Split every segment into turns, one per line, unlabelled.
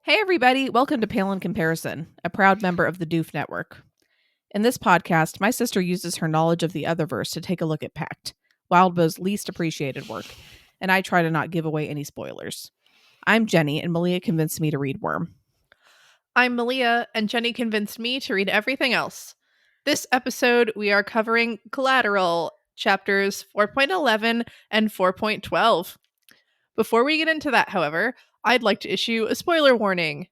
Hey everybody, welcome to Pale in Comparison, a proud member of the Doof Network. In this podcast, my sister uses her knowledge of the Otherverse to take a look at Pact, Wildbow's least appreciated work, and I try to not give away any spoilers. I'm Jenny, and Malia convinced me to read Worm.
I'm Malia, and Jenny convinced me to read everything else. This episode, we are covering Collateral, chapters 4.11 and 4.12. Before we get into that, however, I'd like to issue a spoiler warning.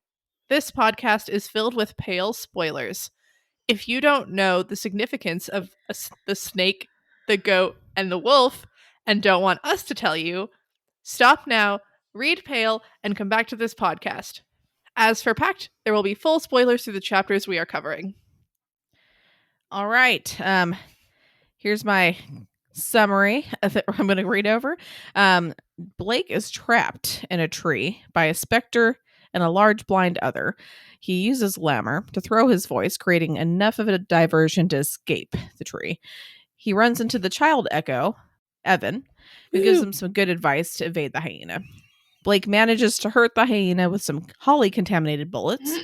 This podcast is filled with pale spoilers. If you don't know the significance of the snake, the goat, and the wolf, and don't want us to tell you, stop now, read Pale, and come back to this podcast. As for Pact, there will be full spoilers through the chapters we are covering.
All right. Here's my summary that I'm going to read over. Blake is trapped in a tree by a specter and a large blind other. He uses Lammer to throw his voice, creating enough of a diversion to escape the tree. He runs into the child echo, Evan, who gives him some good advice to evade the hyena. Blake manages to hurt the hyena with some holly-contaminated bullets.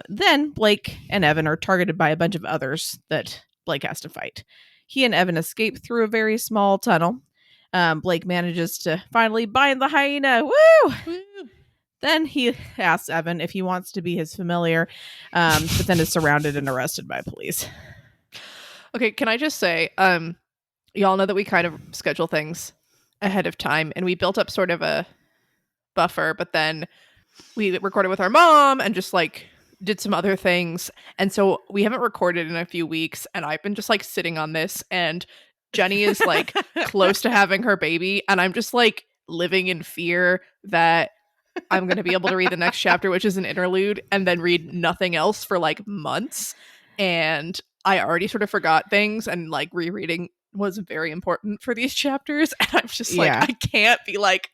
Then Blake and Evan are targeted by a bunch of others that Blake has to fight. He and Evan escape through a very small tunnel. Blake manages to finally bind the hyena. Woo! Then he asks Evan if he wants to be his familiar, but then is surrounded and arrested by police.
Okay, can I just say, y'all know that we kind of schedule things ahead of time, and we built up sort of a buffer, but then we recorded with our mom and just like did some other things, and so we haven't recorded in a few weeks, and I've been just like sitting on this, and Jenny is like close to having her baby, and I'm just like living in fear that I'm going to be able to read the next chapter, which is an interlude, and then read nothing else for like months. And I already sort of forgot things, and like rereading was very important for these chapters. And I'm just like, I can't be like,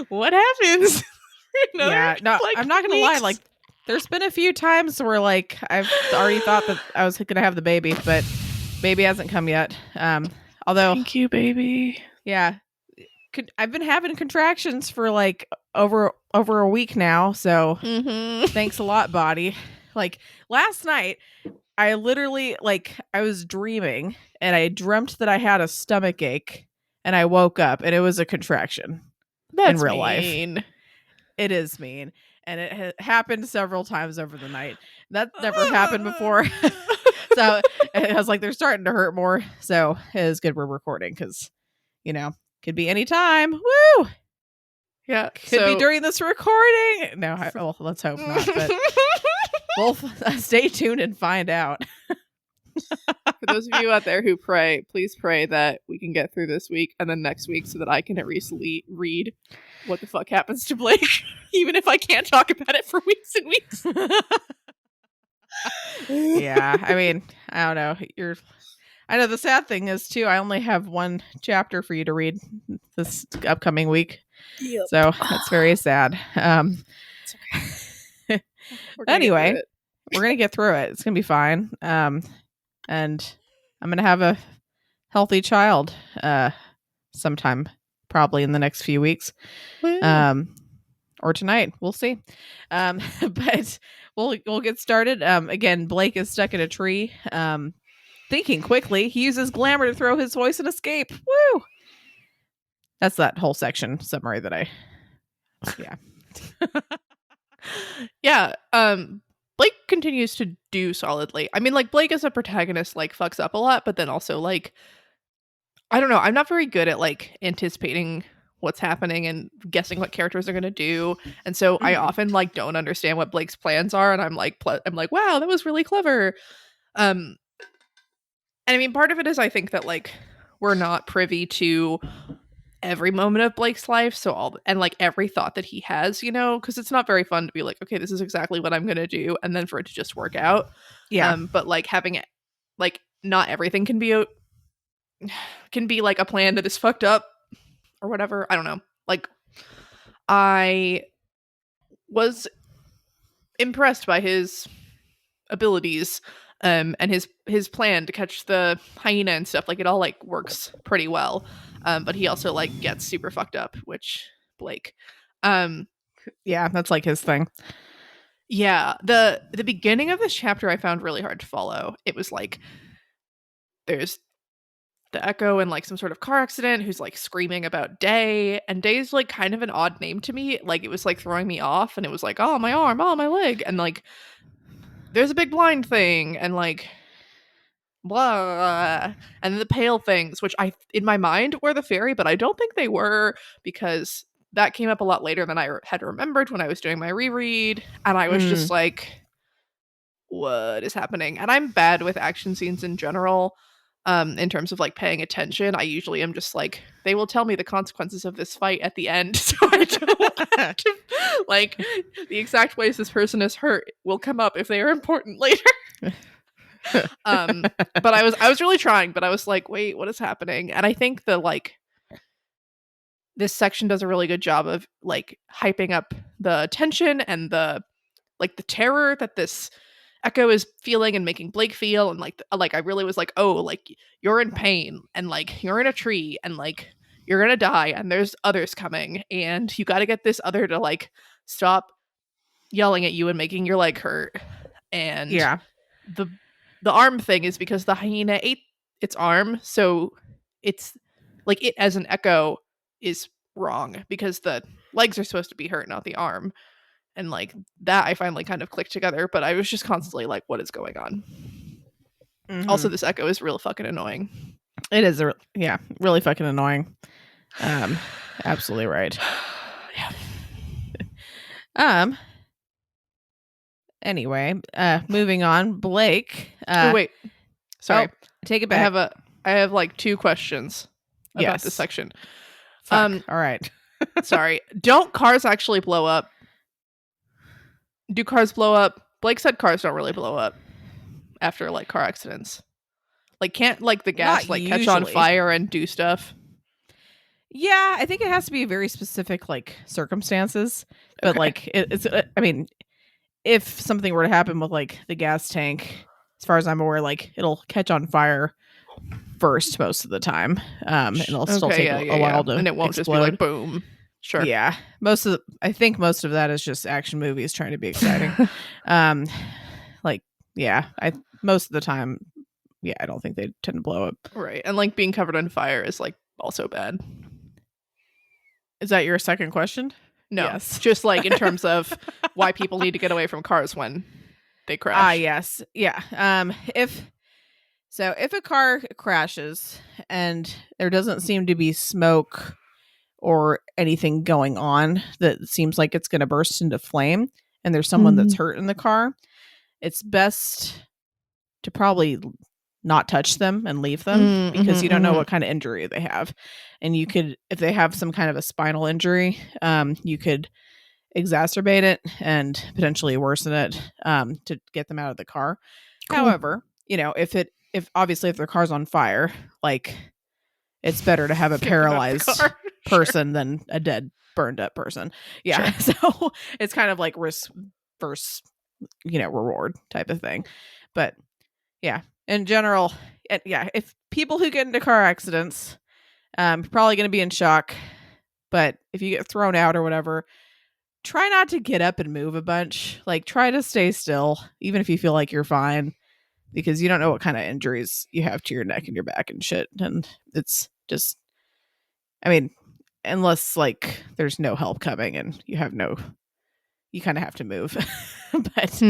what happens?
No, like, I'm not going to lie. Like, there's been a few times where like I've already thought that I was going to have the baby, but baby hasn't come yet. Although,
thank you, baby.
Yeah. I've been having contractions for like over a week now, so thanks a lot, body. Like last night, I literally I was dreaming and I dreamt that I had a stomach ache, and I woke up and it was a contraction.
That's
in real
mean.
life. It is mean, and it happened several times over the night. That never happened before. So I was like, they're starting to hurt more. So it is good we're recording because, could be any time. Woo!
Yeah.
Could be during this recording. No, well, let's hope not. But we'll stay tuned and find out.
For those of you out there who pray, please pray that we can get through this week and then next week so that I can at least read what the fuck happens to Blake, even if I can't talk about it for weeks and weeks.
Yeah, I mean, I don't know. I know the sad thing is too, I only have one chapter for you to read this upcoming week. Yep. So that's very sad. Okay. Anyway, we're gonna get through it. It's gonna be fine. And I'm gonna have a healthy child sometime, probably in the next few weeks. Or tonight. We'll see. But we'll get started. Again, Blake is stuck in a tree. Thinking quickly, he uses glamour to throw his voice and escape. Woo! That's that whole section summary that
yeah. Blake continues to do solidly. I mean, like, Blake as a protagonist, like, fucks up a lot, but then also, like, I don't know. I'm not very good at, like, anticipating what's happening and guessing what characters are going to do. And so I often, like, don't understand what Blake's plans are. And I'm like, wow, that was really clever. And I mean, part of it is I think that, like, we're not privy to every moment of Blake's life. So like every thought that he has, because it's not very fun to be like, okay, this is exactly what I'm going to do. And then for it to just work out.
Yeah.
But like having it, like, not everything can be like a plan that is fucked up or whatever. I don't know. Like, I was impressed by his abilities. And his plan to catch the hyena and stuff, like, it all, like, works pretty well. But he also, like, gets super fucked up, which Blake.
Yeah, that's like his thing.
Yeah, the beginning of this chapter I found really hard to follow. It was like there's the Echo in like some sort of car accident who's like screaming about Day, and Day's like kind of an odd name to me. Like it was like throwing me off, and it was like, oh, my arm, oh, my leg, and like there's a big blind thing, and like blah, and then the pale things, which I in my mind were the fairy, but I don't think they were, because that came up a lot later than I had remembered when I was doing my reread, and I was just
Mm.
like, what is happening? And I'm bad with action scenes in general. In terms of like paying attention, I usually am just like, they will tell me the consequences of this fight at the end, so I don't have to, like, the exact ways this person is hurt will come up if they are important later. But I was really trying, but I was like, wait, what is happening? And I think the like this section does a really good job of like hyping up the tension and the like the terror that this Echo is feeling and making Blake feel, and like I really was like, oh, like you're in pain, and like you're in a tree, and like you're gonna die, and there's others coming, and you got to get this other to like stop yelling at you and making your leg hurt. And
Yeah.
the the arm thing is because the hyena ate its arm, so it's like it as an Echo is wrong because the legs are supposed to be hurt, not the arm. And like that I finally kind of clicked together, but I was just constantly like, what is going on? Also,
Mhm.
this Echo is real fucking annoying.
It is really fucking annoying. Absolutely right.
Yeah.
Anyway, moving on. Blake.
Oh wait, sorry.
Take it
I
back.
have like two questions about this
Yes.
section.
Fuck. All right.
Sorry. Don't cars actually blow up? Do cars blow up? Blake said cars don't really blow up after like car accidents. Like can't like the gas
Not
like catch on
usually.
fire and do stuff?
Yeah, I think it has to be very specific like circumstances. But
Okay.
like it's I mean, if something were to happen with like the gas tank, as far as I'm aware, like it'll catch on fire first most of the time. And it'll still
Okay,
take
yeah,
a while to
and it won't just be like
explode.
boom. Sure.
Yeah. I think most of that is just action movies trying to be exciting. Like yeah, I most of the time, yeah, I don't think they tend to blow up.
Right. And like being covered in fire is like also bad.
Is that your second question?
No.
Yes.
Just like in terms of why people need to get away from cars when they crash.
Yes. Yeah. If a car crashes and there doesn't seem to be smoke or anything going on that seems like it's going to burst into flame, and there's someone that's hurt in the car, it's best to probably not touch them and leave them because you don't know what kind of injury they have. And you could, if they have some kind of a spinal injury, you could exacerbate it and potentially worsen it to get them out of the car.
Cool.
However, if obviously if their car's on fire, like it's better to have a paralyzed person than a dead, burned up person. Yeah. Sure. So it's kind of like risk versus, reward type of thing. But yeah, in general, if people who get into car accidents, you're probably going to be in shock. But if you get thrown out or whatever, try not to get up and move a bunch. Like try to stay still, even if you feel like you're fine, because you don't know what kind of injuries you have to your neck and your back and shit. And it's just, I mean, unless like there's no help coming and you kind of have to move. But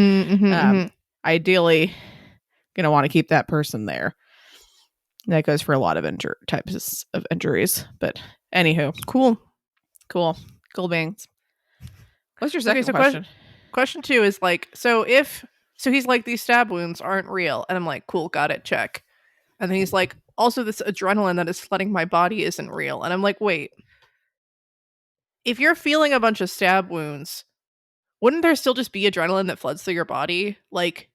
ideally, gonna want to keep that person there. That goes for a lot of types of injuries. But anywho, cool beans. What's your second question?
Question 2 is like, so he's like, these stab wounds aren't real, and I'm like, cool, got it, check. And then he's like, also this adrenaline that is flooding my body isn't real, and I'm like, wait, if you're feeling a bunch of stab wounds, wouldn't there still just be adrenaline that floods through your body? Like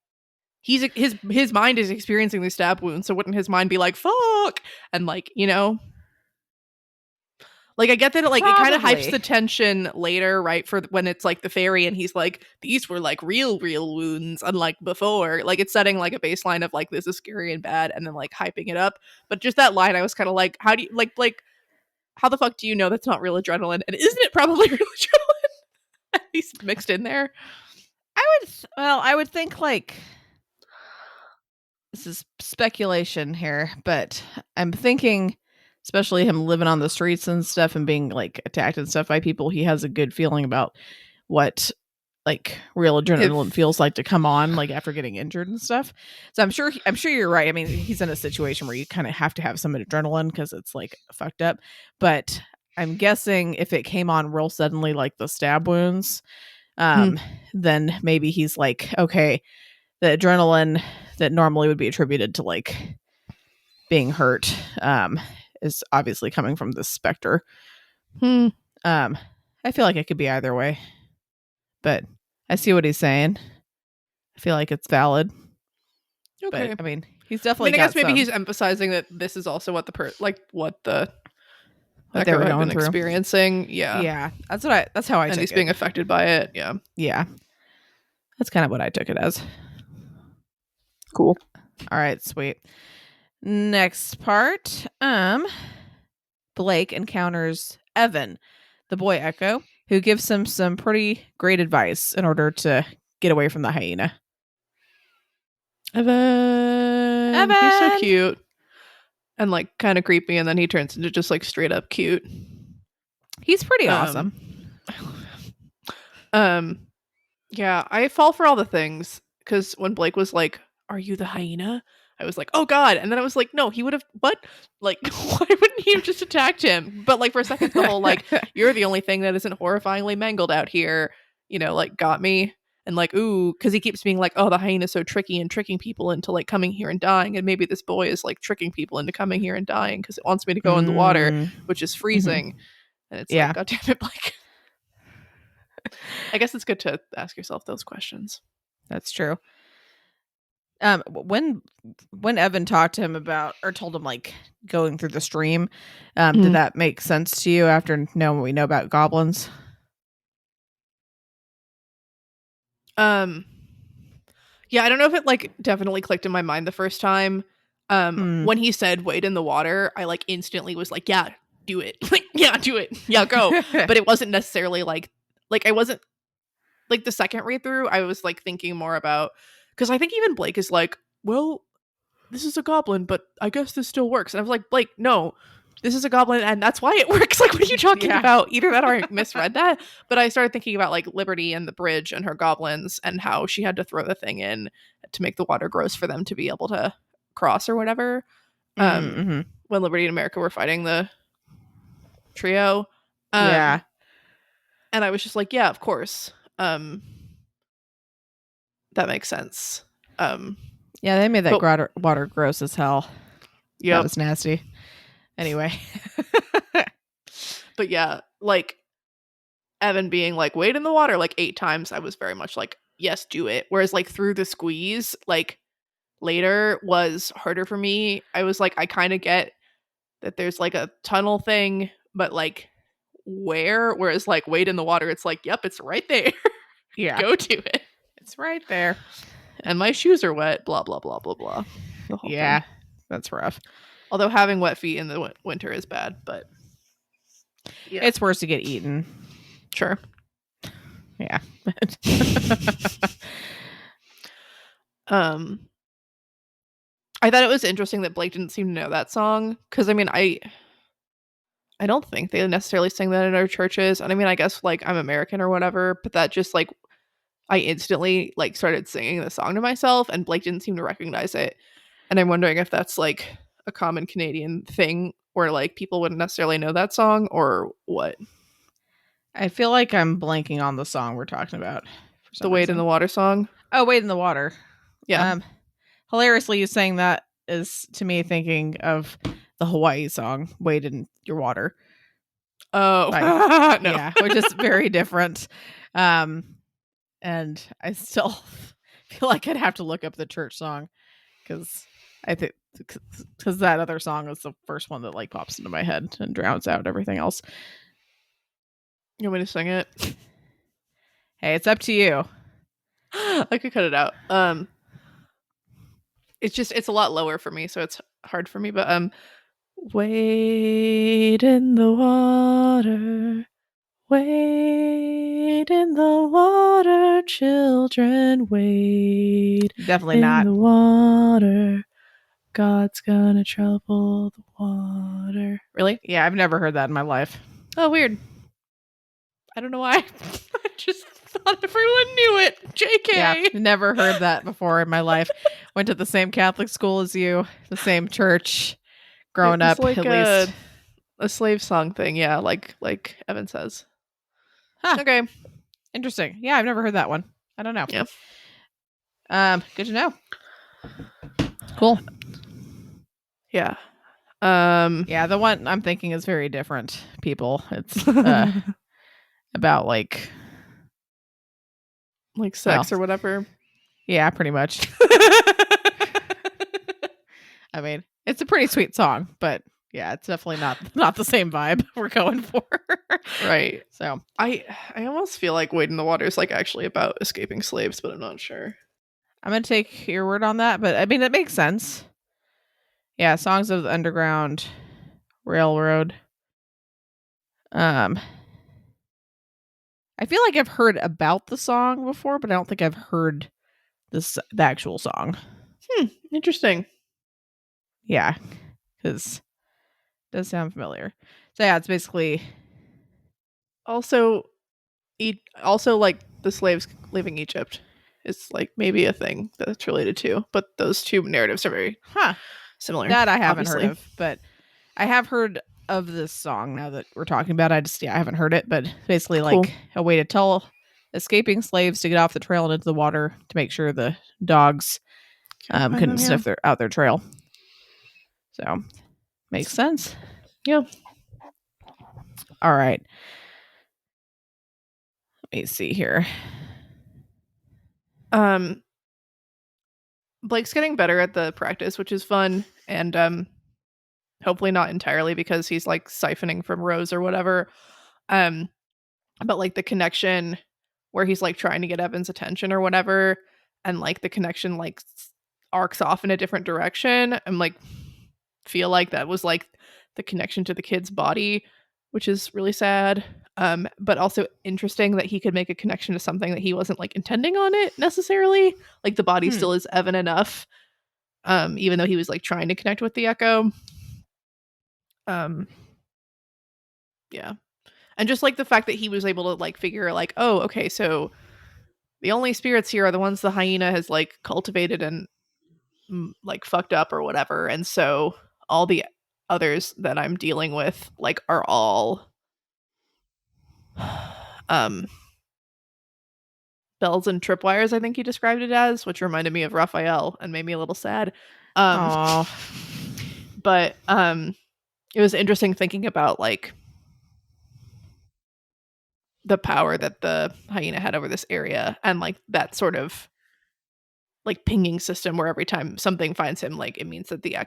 his mind is experiencing these stab wounds, so wouldn't his mind be like, fuck, and like, like I get that it like
Probably.
it kind of hypes the tension later, right? For when it's like the fairy and he's like, these were like real wounds, unlike before. Like it's setting like a baseline of like this is scary and bad, and then like hyping it up. But just that line, I was kind of like, how do you like how the fuck do you know that's not real adrenaline? And isn't it probably real adrenaline? At least mixed in there.
I I would think like this is speculation here, but I'm thinking, especially him living on the streets and stuff and being like attacked and stuff by people, he has a good feeling about what like real adrenaline
If
feels like to come on like after getting injured and stuff. So I'm sure you're right. I mean, he's in a situation where you kind of have to have some adrenaline because it's like fucked up. But I'm guessing if it came on real suddenly, like the stab wounds,
Hmm.
then maybe he's like, okay, the adrenaline that normally would be attributed to like being hurt is obviously coming from this specter. I feel like it could be either way, but I see what he's saying. I feel like it's valid,
Okay.
but I mean, he's
I
definitely
mean, I guess
got
maybe
some
he's emphasizing that this is also what what the
what they
Echo
were
had
going
been
through.
experiencing. Yeah.
Yeah, that's how I
And
took
he's
it.
being affected by it. Yeah.
Yeah, that's kind of what I took it as.
Cool.
All right, sweet. Next part, Blake encounters Evan, the boy Echo, who gives him some pretty great advice in order to get away from the hyena.
Evan. He's so cute. And like kind of creepy, and then he turns into just like straight up cute.
He's pretty awesome.
Yeah, I fall for all the things because when Blake was like, "Are you the hyena?" I was like, "Oh God!" And then I was like, "No, he would have what? Like, why wouldn't he have just attacked him?" But like for a second, the whole like, "You're the only thing that isn't horrifyingly mangled out here," like got me. And like, ooh, because he keeps being like, "Oh, the hyena's so tricky and tricking people into like coming here and dying," and maybe this boy is like tricking people into coming here and dying because it wants me to go in the water, which is freezing. And it's
Yeah.
like, God damn it, Blake. I guess it's good to ask yourself those questions.
That's true. When Evan talked to him about or told him like going through the stream, did that make sense to you after knowing what we know about goblins?
Yeah, I don't know if it like definitely clicked in my mind the first time. When he said wade in the water, I like instantly was like, yeah, do it. Like, yeah, do it. Yeah, go. But it wasn't necessarily like I wasn't like the second read through, I was like thinking more about because I think even Blake is like, well, this is a goblin, but I guess this still works. And I was like, Blake, no, this is a goblin and that's why it works. Like, what are you talking about? Either that or I misread that. But I started thinking about like Liberty and the bridge and her goblins and how she had to throw the thing in to make the water gross for them to be able to cross or whatever. When Liberty and America were fighting the trio.
Yeah.
And I was just like, yeah, of course. That makes sense.
Yeah, they made that water gross as hell.
Yeah,
that was nasty. Anyway,
but yeah, like Evan being like, wade in the water like 8 times, I was very much like, yes, do it. Whereas like through the squeeze, like later was harder for me. I was like, I kind of get that there's like a tunnel thing, but like where? Whereas like wade in the water, it's like, yep, it's right there.
Yeah,
go to it.
It's right there.
And my shoes are wet. Blah blah blah blah blah.
Yeah, that's rough.
Although having wet feet in the winter is bad, but
yeah, it's worse to get eaten.
Sure.
Yeah.
I thought it was interesting that Blake didn't seem to know that song because I mean I don't think they necessarily sing that in our churches, and I mean I guess like I'm American or whatever, but that just like I instantly like started singing the song to myself, and Blake didn't seem to recognize it, and I'm wondering if that's like a common Canadian thing where like people wouldn't necessarily know that song or what.
I feel like I'm blanking on the song we're talking about.
The Wade in the Water song.
Oh, Wade in the Water.
Yeah.
Hilariously, you saying that is to me thinking of the Hawaii song "Wade in Your Water."
Oh,
no. Yeah, which is very different. And I still feel like I'd have to look up the church song because I think because that other song is the first one that like pops into my head and drowns out everything else.
You want me to sing it?
Hey, it's up to you.
I could cut it out. It's a lot lower for me, so it's hard for me. But wade in the water, Wade in the water, children, wade
Definitely
in
not.
the water. God's gonna trouble the water. Really?
Yeah, I've never heard that in my life.
Oh, weird. I don't know why. I just thought everyone knew it. JK.
Yeah, never heard that before in my life. Went to the same Catholic school as you, the same church growing
It was
up,
like
at least.
a slave song thing, yeah, like Evan says.
Huh.
Okay.
Interesting. Yeah, I've never heard that one. I don't know.
Yeah.
Good to know. Cool.
Yeah.
Yeah, the one I'm thinking is very different, people. It's about like
sex or whatever.
Yeah, pretty much. I mean, it's a pretty sweet song, but yeah, it's definitely not the same vibe we're going for.
Right.
So
I almost feel like Wade in the Water is like actually about escaping slaves, but I'm not sure.
I'm gonna take your word on that, but I mean that makes sense. Yeah, Songs of the Underground Railroad. I feel like I've heard about the song before, but I don't think I've heard the actual song.
Interesting.
Yeah, because it does sound familiar. So yeah, it's basically
Also, like the slaves leaving Egypt is like maybe a thing that's related to, but those two narratives are very similar.
That I haven't
obviously.
heard of, but I have heard of this song now that we're talking about. I haven't heard it, but basically
Cool.
like a way to tell escaping slaves to get off the trail and into the water to make sure the dogs couldn't sniff out their trail. So makes sense.
Yeah.
All right. Let me see here.
Blake's getting better at the practice, which is fun, and hopefully not entirely because he's like siphoning from Rose or whatever. But like the connection where he's like trying to get Evan's attention or whatever, and like the connection like arcs off in a different direction. I'm like feel like that was like the connection to the kid's body, which is really sad. But also interesting that he could make a connection to something that he wasn't like intending on it necessarily. Like the body still is Evan enough, even though he was like trying to connect with the echo. Yeah. And just like the fact that he was able to like figure like, oh, okay, so the only spirits here are the ones the hyena has like cultivated and like fucked up or whatever. And so all the others that I'm dealing with like are all bells and tripwires, I think he described it as, which reminded me of Raphael and made me a little sad. But it was interesting thinking about like the power that the hyena had over this area and like that sort of like pinging system where every time something finds him, like it means that the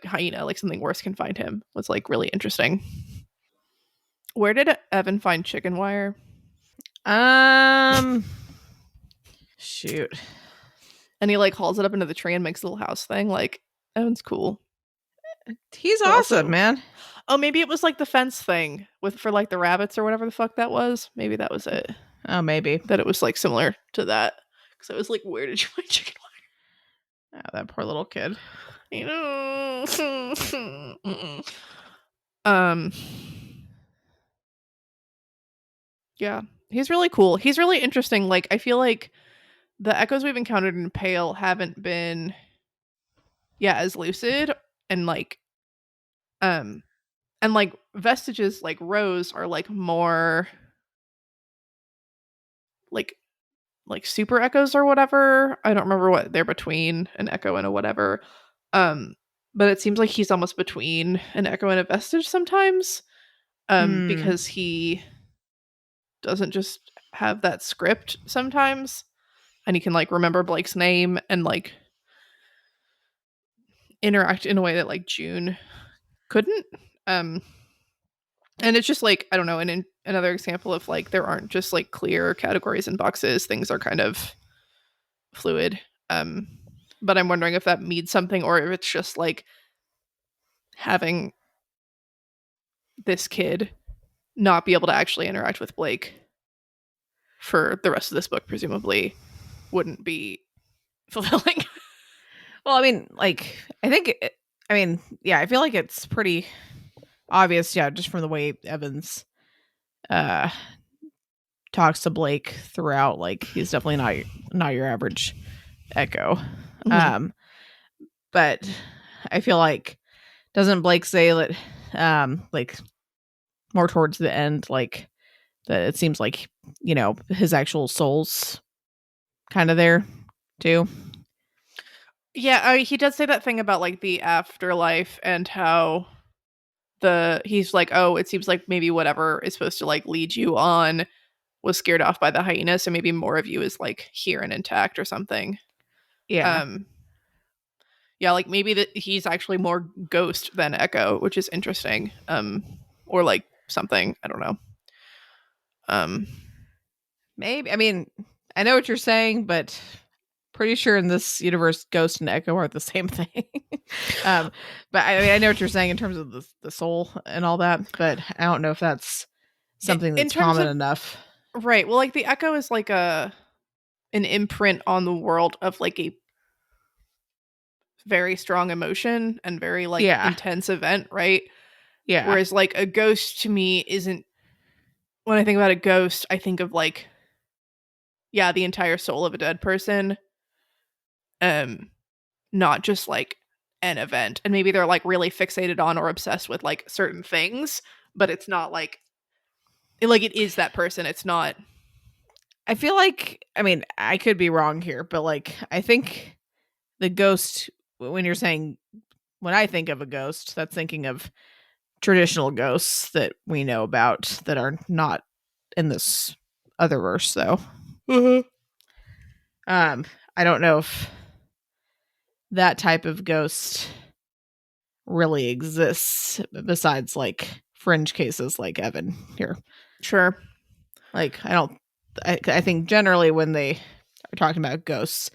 hyena, like something worse can find him, was like really interesting. Where did Evan find chicken wire?
Shoot.
And he like hauls it up into the tree and makes a little house thing. Like Evan's cool.
He's awesome, man.
Oh, maybe it was like the fence thing for like the rabbits or whatever the fuck that was. Maybe that was it.
Oh, maybe.
That it was like similar to that. Because I was like, where did you find chicken wire?
Oh, that poor little kid.
You know. Yeah. He's really cool. He's really interesting. Like, I feel like the echoes we've encountered in Pale haven't been as lucid and like vestiges like Rose are like more like super echoes or whatever. I don't remember what they're between an echo and a whatever. But it seems like he's almost between an echo and a vestige sometimes. Because he doesn't just have that script sometimes. And he can like remember Blake's name and like interact in a way that like June couldn't. And it's just like, I don't know, and another example of like there aren't just like clear categories and boxes. Things are kind of fluid. But I'm wondering if that means something or if it's just like having this kid not be able to actually interact with Blake for the rest of this book, presumably, wouldn't be fulfilling.
Well, I mean, like, yeah, I feel like it's pretty obvious, yeah, just from the way Evans uh talks to Blake throughout. Like, he's definitely not your average Echo. Um, but I feel like, doesn't Blake say that, like, more towards the end, like, that it seems like, his actual soul's kind of there too.
Yeah, he does say that thing about like the afterlife and how he's like, oh, it seems like maybe whatever is supposed to like lead you on was scared off by the hyena, so maybe more of you is like here and intact or something.
Yeah.
Yeah, like maybe that he's actually more ghost than Echo, which is interesting. Or like something, I don't know.
Maybe. I mean, I know what you're saying, but pretty sure in this universe, Ghost and Echo are the same thing. But I mean, I know what you're saying in terms of the soul and all that, but I don't know if that's something
In
that's
terms
common
of
enough.
right, well, like the Echo is like an imprint on the world of like a very strong emotion and very like
Yeah.
intense event, right?
Yeah.
Whereas like a ghost to me isn't, when I think about a ghost, I think of like, yeah, the entire soul of a dead person. Um, Not just like an event. And maybe they're like really fixated on or obsessed with like certain things, but it's not like it is that person. It's not.
I feel like, I mean, I could be wrong here, but like, I think the ghost, when you're saying, when I think of a ghost, that's thinking of traditional ghosts that we know about that are not in this other verse, though. I don't know if that type of ghost really exists besides like fringe cases like Evan here.
Sure.
Like, I think generally when they are talking about ghosts,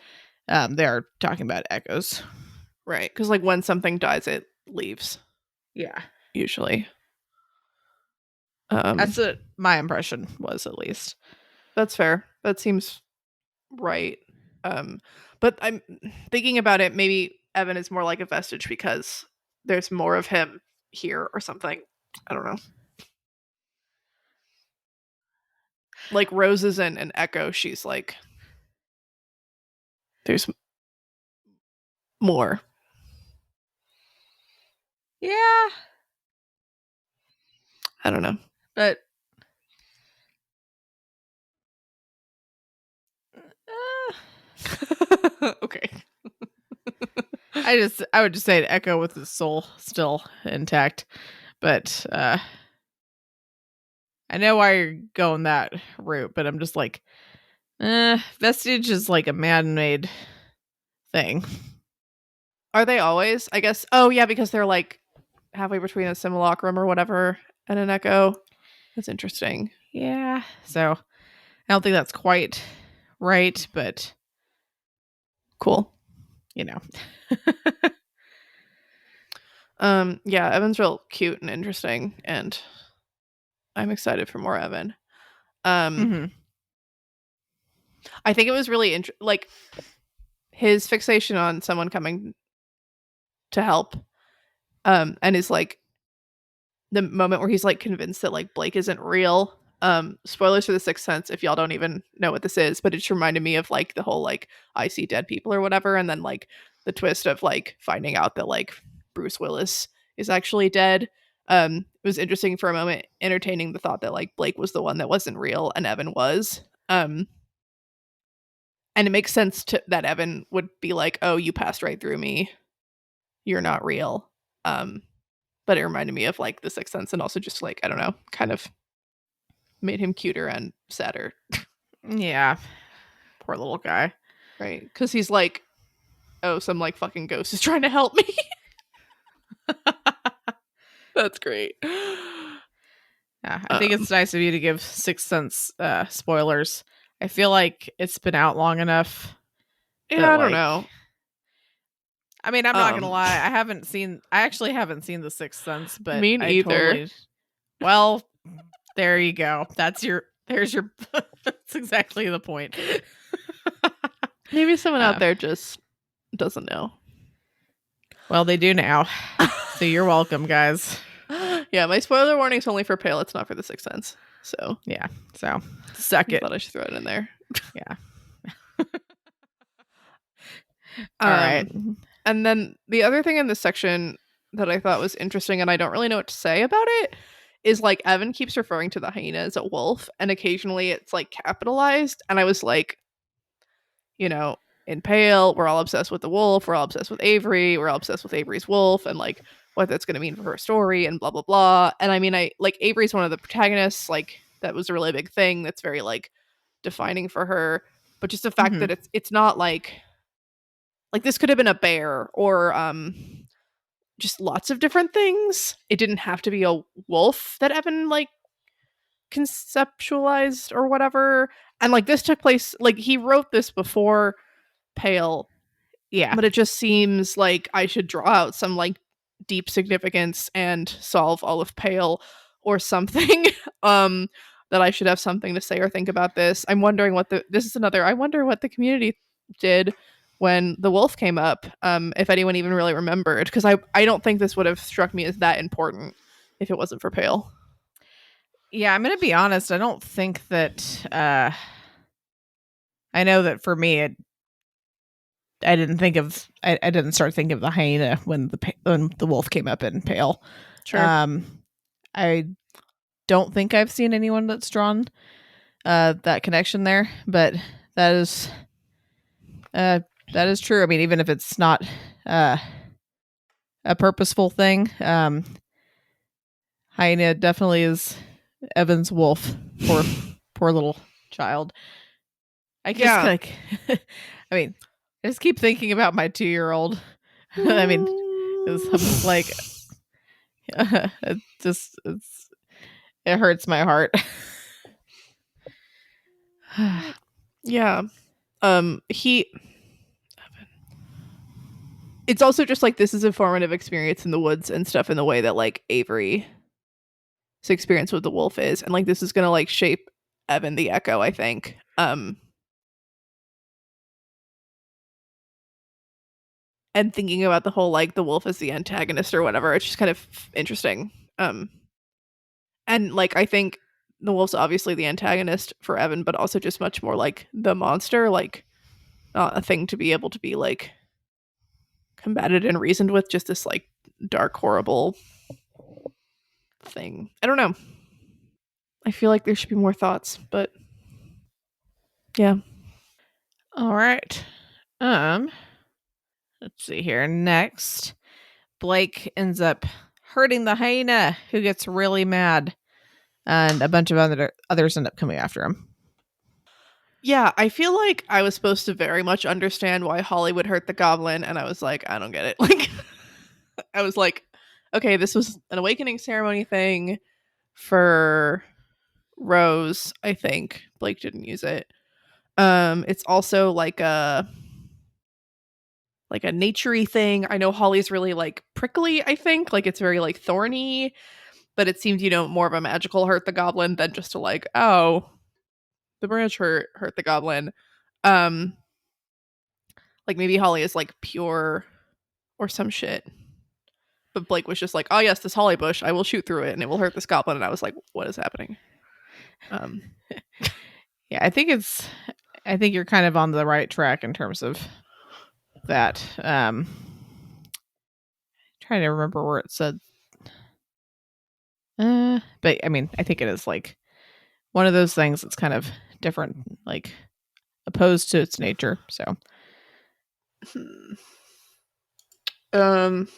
they are talking about echoes.
Right. Because like when something dies, it leaves
Yeah.
usually.
That's what my impression was, at least.
That's fair. That seems right. Um, but I'm thinking about it. Maybe Evan is more like a vestige because there's more of him here or something. I don't know. Like Roses and Echo, she's like, there's more.
Yeah.
I don't know.
But
Okay.
I would just say to Echo with his soul still intact. But I know why you're going that route, but I'm just like, vestige is like a man-made thing.
Are they always? I guess. Oh yeah, because they're like halfway between a simulacrum or whatever and an echo. That's interesting.
Yeah. So I don't think that's quite right, but
Cool.
you know.
Yeah, Evan's real cute and interesting, and I'm excited for more Evan.
Mm-hmm.
I think it was really like his fixation on someone coming to help, and is like the moment where he's like convinced that like Blake isn't real. Spoilers for The Sixth Sense if y'all don't even know what this is, but it just reminded me of like the whole like I see dead people or whatever, and then like the twist of like finding out that like Bruce Willis is actually dead. It was interesting for a moment, entertaining the thought that like Blake was the one that wasn't real and Evan was. And it makes sense that Evan would be like, "Oh, you passed right through me. You're not real." But it reminded me of like The Sixth Sense, and also just like I don't know, kind of made him cuter and sadder,
Yeah. Poor little guy.
right? Because he's like, "Oh, some like fucking ghost is trying to help me." That's great.
Yeah, I think it's nice of you to give Sixth Sense spoilers. I feel like it's been out long enough
Yeah,
that
I don't
like,
know.
I mean, I'm not gonna lie, I actually haven't seen The Sixth Sense, but
Me
I
neither.
totally, well, There you go. That's exactly the point.
Maybe someone out there just doesn't know.
Well, they do now. So you're welcome, guys.
Yeah, my spoiler warning's only for Pale. It's not for The Sixth Sense. So
yeah. So suck it.
I thought I should throw it in there.
Yeah. All right.
And then the other thing in this section that I thought was interesting, and I don't really know what to say about it, is like Evan keeps referring to the hyena as a wolf, and occasionally it's like capitalized. And I was like, you know, in Pale, we're all obsessed with the wolf, we're all obsessed with Avery, we're all obsessed with Avery's wolf, and like what that's gonna mean for her story and blah blah blah. And I mean, I like Avery's one of the protagonists, like that was a really big thing that's very like defining for her. But just the fact that it's not like this could have been a bear or just lots of different things. It didn't have to be a wolf that Evan like conceptualized or whatever. And like this took place, like he wrote this before Pale.
Yeah.
But it just seems like I should draw out some like deep significance and solve all of Pale or something. That I should have something to say or think about this. I'm wondering I wonder what the community did when the wolf came up, if anyone even really remembered, because I don't think this would have struck me as that important if it wasn't for Pale.
Yeah, I'm gonna be honest, I don't think that I know that for me I didn't start thinking of the hyena when the wolf came up in Pale.
Sure.
I don't think I've seen anyone that's drawn that connection there, but that is true. I mean, even if it's not a purposeful thing, hyena definitely is Evan's wolf. Poor little child. I just like, I mean, I just keep thinking about my 2-year-old. I mean, it's like, it hurts my heart.
Yeah. It's also just like this is a formative experience in the woods and stuff in the way that like Avery's experience with the wolf is, and like this is gonna like shape Evan the Echo, I think. And thinking about the whole like the wolf as the antagonist or whatever, it's just kind of interesting. And like I think the wolf's obviously the antagonist for Evan, but also just much more like the monster, like not a thing to be able to be like combated and reasoned with, just this like dark, horrible thing. I don't know. I feel like there should be more thoughts, but yeah.
All right. Let's see here. Next, Blake ends up hurting the hyena, who gets really mad, and a bunch of others end up coming after him.
Yeah, I feel like I was supposed to very much understand why Holly would hurt the goblin, and I was like, I don't get it. Like, I was like, okay, this was an awakening ceremony thing for Rose, I think. Blake didn't use it. It's also like a naturey thing. I know Holly's really like prickly, I think. Like it's very like thorny, but it seemed, more of a magical hurt the goblin than just to like, oh, the branch hurt the goblin. Like maybe Holly is like pure or some shit. But Blake was just like, oh yes, this holly bush, I will shoot through it and it will hurt this goblin. And I was like, what is happening?
Yeah, I think you're kind of on the right track in terms of that. Trying to remember where it said. But I mean, I think it is like one of those things that's kind of different, like opposed to its nature. So,
want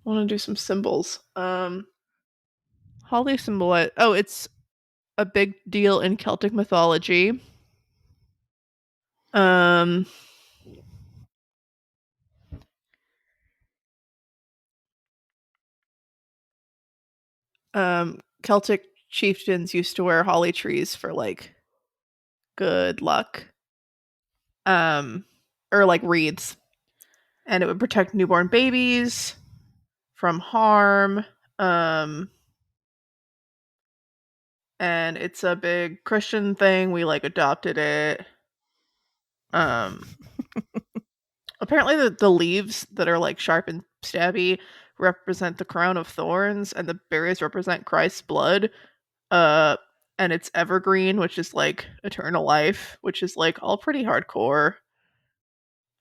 to do some symbols. Holly symbol. Oh, it's a big deal in Celtic mythology. Celtic chieftains used to wear holly trees for like good luck. Or like wreaths. And it would protect newborn babies from harm. and it's a big Christian thing. We like adopted it. Apparently the leaves that are like sharp and stabby represent the crown of thorns, and the berries represent Christ's blood. Uh, and it's evergreen, which is like eternal life, which is like all pretty hardcore.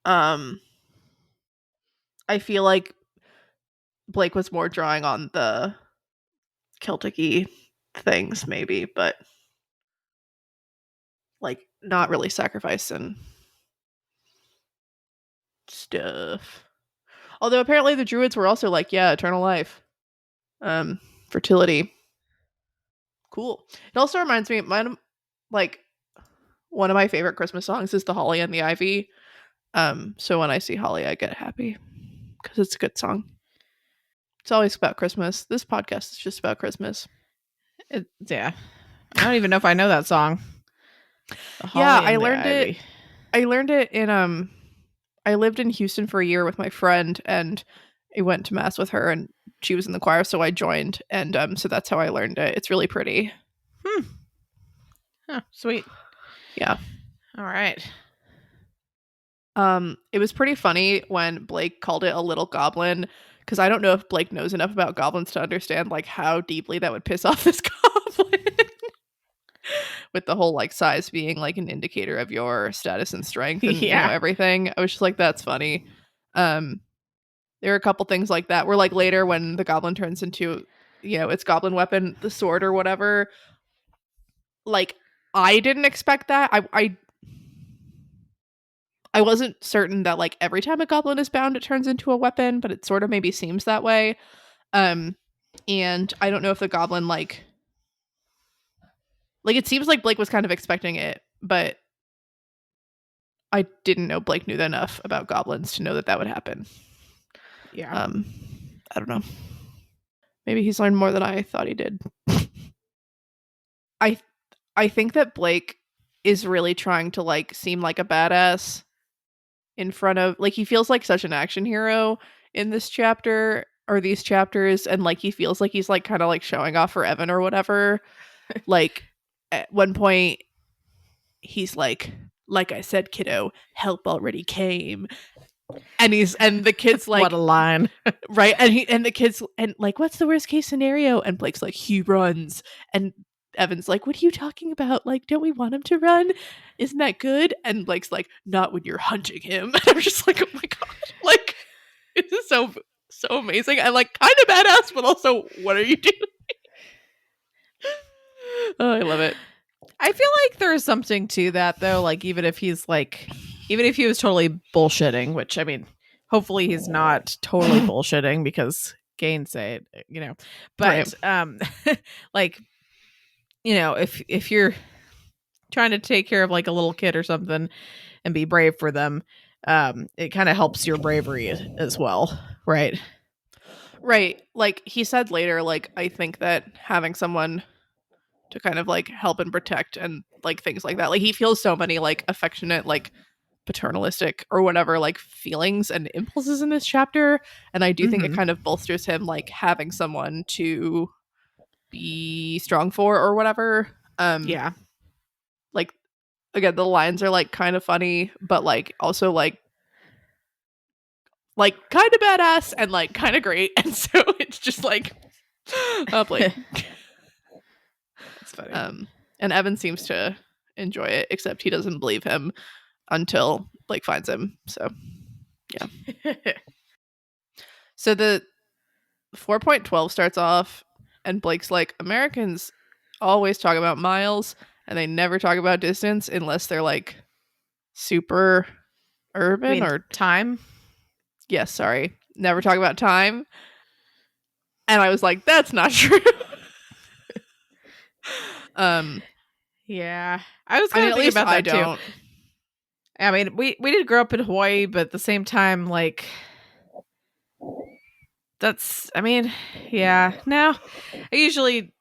Um, I feel like Blake was more drawing on the Celtic-y things, maybe, but like not really sacrifice and stuff. Although apparently the druids were also like, yeah, eternal life, fertility. Cool. It also reminds me, like one of my favorite Christmas songs is "The Holly and the Ivy." So when I see Holly, I get happy because it's a good song. It's always about Christmas. This podcast is just about Christmas.
Yeah. I don't even know if I know that song.
Yeah, I learned it. I learned it in I lived in Houston for a year with my friend, and I went to mass with her, and she was in the choir, so I joined, and so that's how I learned it. It's really pretty.
Oh, sweet.
Yeah.
All right.
It was pretty funny when Blake called it a little goblin, because I don't know if Blake knows enough about goblins to understand like how deeply that would piss off this goblin. With the whole like size being like an indicator of your status and strength and
Yeah.
everything. I was just like, that's funny. There are a couple things like that where like later when the goblin turns into, its goblin weapon, the sword or whatever, like I didn't expect that. I wasn't certain that like every time a goblin is bound it turns into a weapon, but it sort of maybe seems that way. And I don't know if the goblin like it seems like Blake was kind of expecting it, but I didn't know Blake knew enough about goblins to know that would happen.
Yeah.
I don't know. Maybe he's learned more than I thought he did. I think that Blake is really trying to like seem like a badass in front of like he feels like such an action hero in this chapter or these chapters, and like he feels like he's like kind of like showing off for Evan or whatever. Like at one point he's like I said, kiddo, help already came. And the kid's like,
what a line.
Right. And the kids and like, what's the worst case scenario? And Blake's like, he runs. And Evan's like, what are you talking about? Like, don't we want him to run? Isn't that good? And Blake's like, not when you're hunting him. And I'm just like, oh my God. Like, this is so amazing. And like kind of badass, but also what are you doing? Oh, I love it.
I feel like there's something to that though. Like even if he was totally bullshitting, which I mean, hopefully he's not totally bullshitting because gainsay it, but
Right.
like, if you're trying to take care of like a little kid or something and be brave for them, it kind of helps your bravery as well. Right.
Right. Like he said later, like, I think that having someone to kind of like help and protect and like things like that, like he feels so many like affectionate, like paternalistic or whatever like feelings and impulses in this chapter, and I do think it kind of bolsters him like having someone to be strong for or whatever.
Yeah.
Like again, the lines are like kind of funny, but like also like kind of badass and like kind of great, and so it's just like Blake.
It's funny.
And Evan seems to enjoy it, except he doesn't believe him until Blake finds him. So yeah. So the 4.12 starts off, and Blake's like, Americans always talk about miles, and they never talk about distance unless they're like super urban or
time.
Yes, sorry. Never talk about time. And I was like, that's not true.
Yeah. I was kind of thinking about that too. I mean, we did grow up in Hawaii, but at the same time, like, that's, I mean, yeah. No, I usually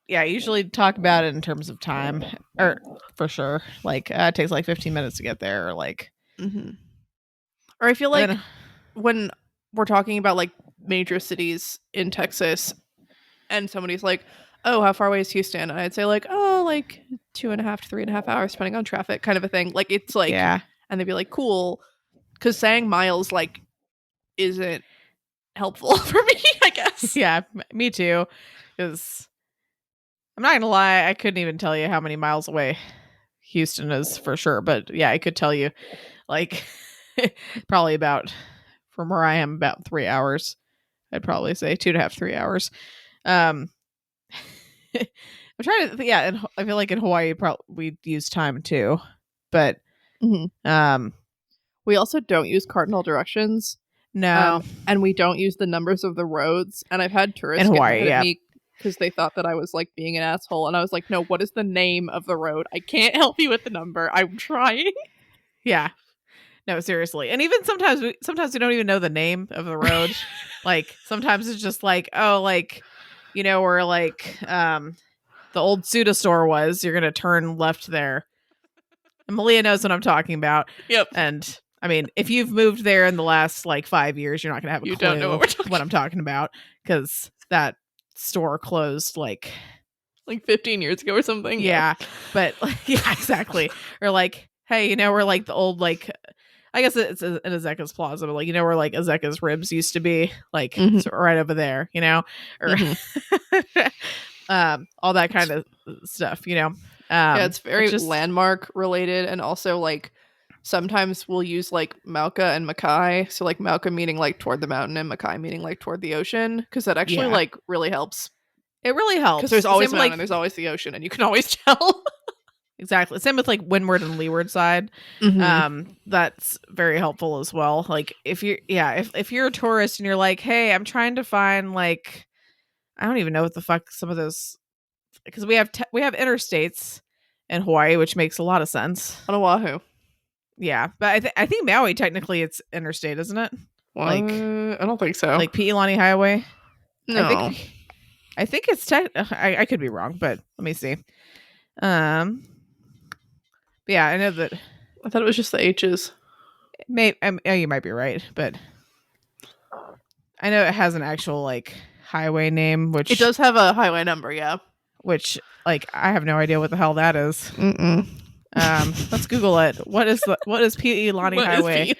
talk about it in terms of time, or for sure. Like, it takes like 15 minutes to get there, or like.
Or I feel like when we're talking about like major cities in Texas, and somebody's like, oh, how far away is Houston? And I'd say like, oh, like 2.5 to 3.5 hours, depending on traffic, kind of a thing. Like it's like,
Yeah.
and they'd be like, cool, because saying miles like isn't helpful for me, I guess.
Yeah, me too. Because I'm not gonna lie, I couldn't even tell you how many miles away Houston is for sure. But yeah, I could tell you, like, probably about from where I am about 3 hours. I'd probably say 2.5, 3 hours. I'm trying to, yeah, and I feel like in Hawaii, we use time too, but
we also don't use cardinal directions.
No.
And we don't use the numbers of the roads. And I've had tourists
In
get
Hawaii,
mad
yeah.
at me because they thought that I was like being an asshole. And I was like, no, what is the name of the road? I can't help you with the number. I'm trying.
Yeah. No, seriously. And even sometimes we don't even know the name of the road. Like sometimes it's just like, oh, like, you know, where like the old Suda store was, you're gonna turn left there. And Malia knows what I'm talking about.
Yep.
And I mean, if you've moved there in the last like 5 years, you're not gonna have a clue
don't know
what I'm talking about, because that store closed like
15 years ago or something.
Yeah. But yeah, exactly. Or like, hey, you know, we're like the old like, I guess it's in Azeka's Plaza, but like, you know, where like Azeka's Ribs used to be, like so right over there, you know, or all that kind of stuff, you know.
Yeah, it's very landmark related, and also like sometimes we'll use like Mauka and Makai. So like Mauka meaning like toward the mountain and Makai meaning like toward the ocean, because that actually like really helps.
It really helps
because there's always
Same
a mountain,
like,
and there's always the ocean, and you can always tell.
Exactly. Same with like windward and leeward side. That's very helpful as well. Like if you're if you're a tourist and you're like, hey, I'm trying to find like, I don't even know what the fuck some of those, because we have interstates in Hawaii, which makes a lot of sense.
On Oahu.
Yeah, but I think Maui technically it's interstate, isn't it?
What? Like I don't think so.
Like Pi'ilani Highway.
No,
I think it's I could be wrong, but let me see. But yeah, I know that.
I thought it was just the H's.
You might be right, but I know it has an actual like highway name, which
it does have a highway number. Yeah,
which like I have no idea what the hell that is. Let's Google it. What is Pi'ilani Highway?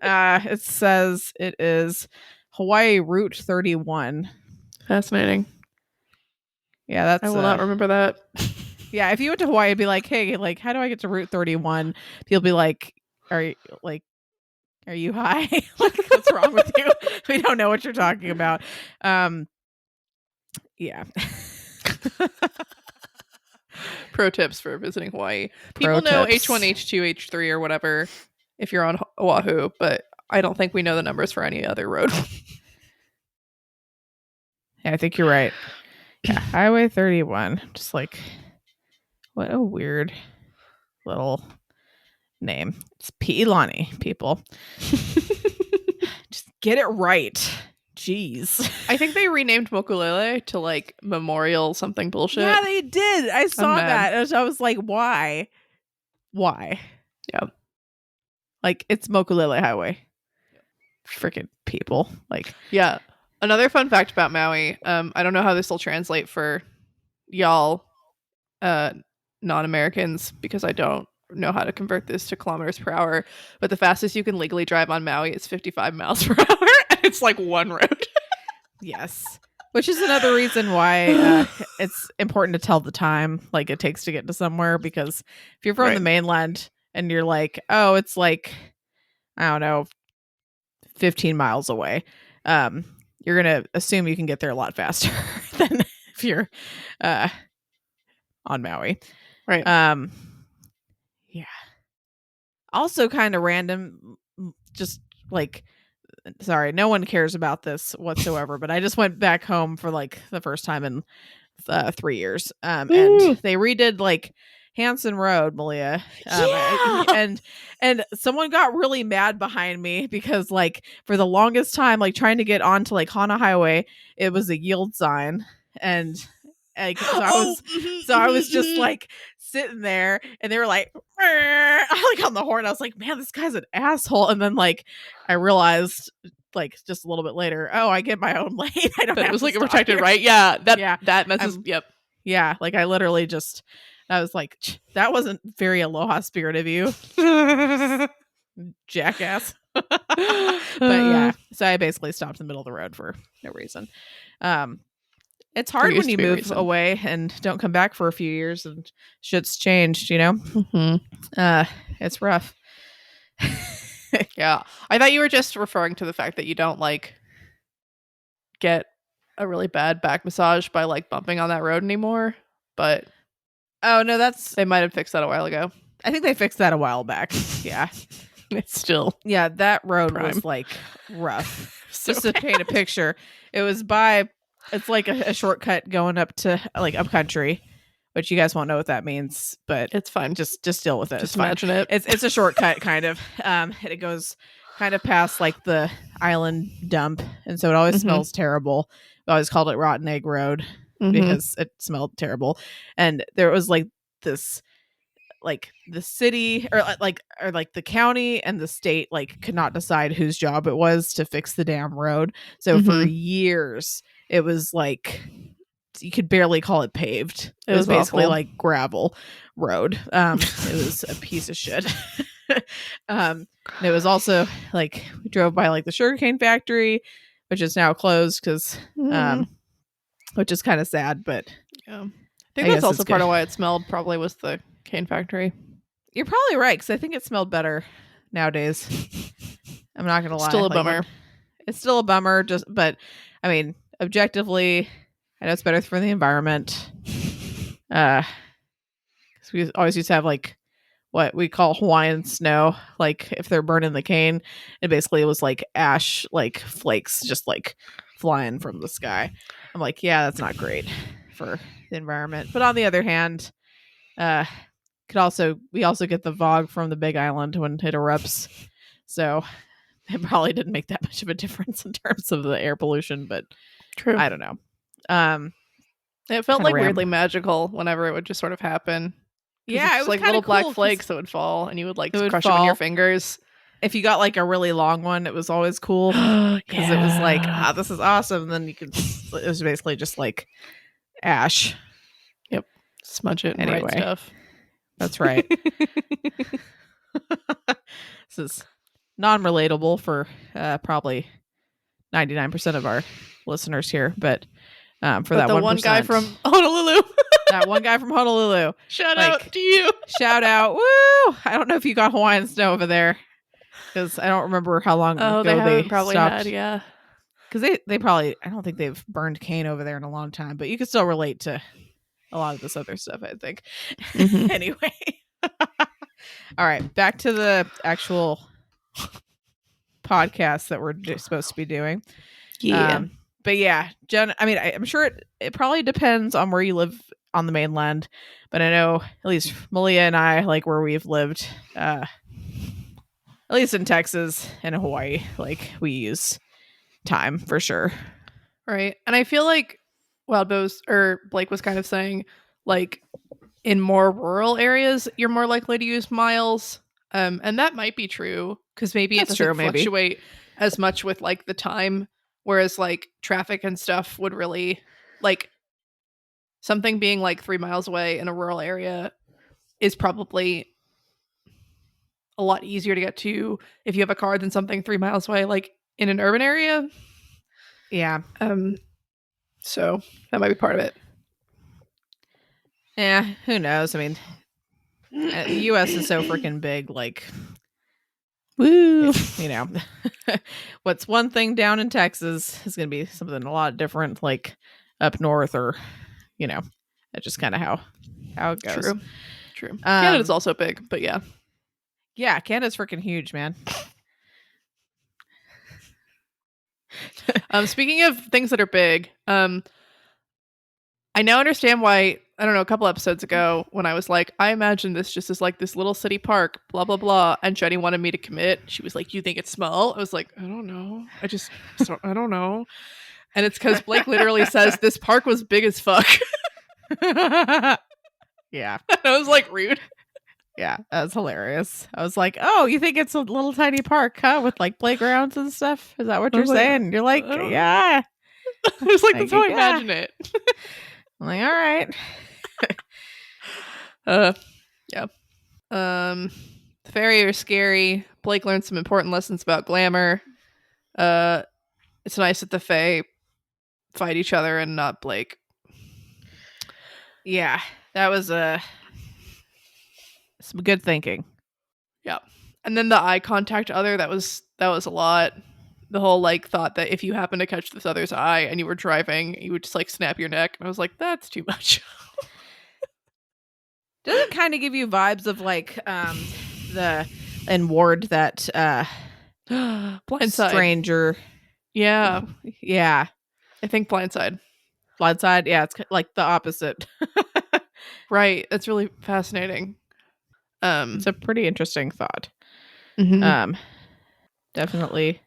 It says it is Hawaii Route 31.
Fascinating.
Yeah, that's
I will not remember that.
Yeah, if you went to Hawaii, it'd be like, hey, like, how do I get to Route 31? People be like, are you high? Like, what's wrong with you? We don't know what you're talking about. Yeah.
Pro tips for visiting Hawaii. People know H1, H2, H3 or whatever if you're on Oahu, but I don't think we know the numbers for any other road.
Yeah, I think you're right. Yeah, Highway 31. Just like, what a weird little name. It's Pi'ilani, people. Just get it right. Jeez.
I think they renamed Mokulele to like Memorial something bullshit.
Yeah, they did. I saw that. I was like, why? Why?
Yeah.
Like, it's Mokulele Highway. Freaking people. Like,
yeah. Another fun fact about Maui. I don't know how this will translate for y'all non-Americans, because I don't know how to convert this to kilometers per hour, but the fastest you can legally drive on Maui is 55 miles per hour, and it's like one road.
Yes. Which is another reason why it's important to tell the time like it takes to get to somewhere, because if you're from the mainland and you're like, oh, it's like, I don't know, 15 miles away, you're gonna assume you can get there a lot faster than if you're on Maui.
Right.
Yeah. Also kind of random, just like, sorry, no one cares about this whatsoever, but I just went back home for like the first time in 3 years. And they redid like Hanson Road, Malia. And someone got really mad behind me because like for the longest time, like trying to get onto like Hana Highway, it was a yield sign. And like, so I was just like sitting there, and they were like, like on the horn. I was like, man, this guy's an asshole. And then like I realized like just a little bit later, oh, I get my own lane. I don't have
it was
to
like a
stop
protected
here.
right. Yeah. That messes. Yep.
Yeah, like I literally just, I was like, that wasn't very aloha spirit of you, jackass. But yeah, so I basically stopped in the middle of the road for no reason. It's
There
hard when
used to
you
be a
move
reason.
away and don't come back for a few years and shit's changed, you know?
Mm-hmm.
It's rough.
Yeah. I thought you were just referring to the fact that you don't like get a really bad back massage by like bumping on that road anymore. But
Oh no, that's,
they might have fixed that a while ago.
I think they fixed that a while back. Yeah.
It's still
Yeah, that road
prime.
was like rough.
So
Just to paint a picture, it was by, it's like a shortcut going up to like up country, which you guys won't know what that means, but
it's fine.
just deal with it.
Just
It's fine.
imagine it.
It's a shortcut kind of. And it goes kind of past like the island dump, and so it always
Mhm.
smells terrible. We always called it Rotten Egg Road
Mhm.
because it smelled terrible. And there was like this, like the city or the county and the state like could not decide whose job it was to fix the damn road. So for
Mhm.
years it was like you could barely call it paved. It
It
was
was
basically
awful.
like gravel road. It was a piece of shit. And it was also like we drove by like the sugarcane factory, which is now closed because which is kind of sad, but
Yeah. I
I
think that's
guess
also
it's
part
good.
of why it smelled probably was the cane factory.
You're probably right because I think it smelled better nowadays. I'm not gonna lie.
Still a
Like,
bummer.
it's still a bummer. But I mean, objectively, I know it's better for the environment. Because we always used to have like what we call Hawaiian snow. Like if they're burning the cane, it basically was like ash, like flakes, just like flying from the sky. I'm like, yeah, that's not great for the environment. But on the other hand, we also get the fog from the Big Island when it erupts, so it probably didn't make that much of a difference in terms of the air pollution. But
True.
I don't know.
It felt
kinda
like
ram-
weirdly magical whenever it would just sort of happen. 'Cause
Yeah,
it's
it was
like
kinda
little black
cool 'cause
flakes that would fall, and you would like
it would
crush them in your
fall.
fingers.
If you got like a really long one, it was always cool because it was like, this is awesome. And then you could, it was basically just like ash.
Smudge it and
Anyway.
write stuff.
That's right. This is non-relatable for probably 99% of our listeners here, but for that
the
1%,
one guy from Honolulu.
that one guy from Honolulu,
Shout
Like,
out to you.
shout out! Woo! I don't know if you got Hawaiian snow over there because I don't remember how long
Oh,
ago
they
they
haven't probably
stopped.
had, yeah.
Because they probably, I don't think they've burned cane over there in a long time, but you can still relate to a lot of this other stuff, I think.
Mhm.
Anyway. All right, back to the actual podcast that we're supposed to be doing.
Yeah.
But yeah, Jen, I mean, I'm sure it probably depends on where you live on the mainland, but I know at least Malia and I, like where we've lived, at least in Texas and Hawaii, like we use time for sure.
Right. And I feel like Blake was kind of saying, like, in more rural areas, you're more likely to use miles. And that might be true because maybe
That's
it doesn't
true, maybe.
fluctuate as much with like the time, whereas like traffic and stuff would really like something being like 3 miles away in a rural area is probably a lot easier to get to if you have a car than something 3 miles away, like in an urban area.
Yeah.
So that might be part of it.
Yeah, who knows? I mean, the U.S. is so freaking big. Like,
Woo!
you know, what's one thing down in Texas is going to be something a lot different, like up north, or you know, that's just kind of how it goes.
True. Canada's also big, but yeah.
Yeah, Canada's freaking huge, man.
Speaking of things that are big, I now understand why, I don't know, a couple episodes ago when I was like, I imagine this just as like this little city park, blah, blah, blah. And Jenny wanted me to commit. She was like, you think it's small? I was like, I don't know. I don't know. And it's because Blake literally says this park was big as fuck.
Yeah.
And I was like, rude.
Yeah, that was hilarious. I was like, oh, you think it's a little tiny park, huh? With like playgrounds and stuff? Is that what you're saying? You're like, yeah.
I was like, that's how I
Yeah.
imagine it.
I'm like, all right.
Yeah. The fairy are scary. Blake learned some important lessons about glamour. It's nice that the fae fight each other and not Blake.
Yeah, that was some good thinking.
Yeah. And then the eye contact other, that was a lot. The whole like thought that if you happen to catch this other's eye and you were driving, you would just like snap your neck. And I was like, that's too much.
Does it kind of give you vibes of like the and Ward that
Blindside.
stranger?
Yeah.
Yeah.
I think Blindside.
Blindside. Yeah, it's like the opposite.
Right. That's really fascinating.
It's a pretty interesting thought.
Mhm.
Definitely.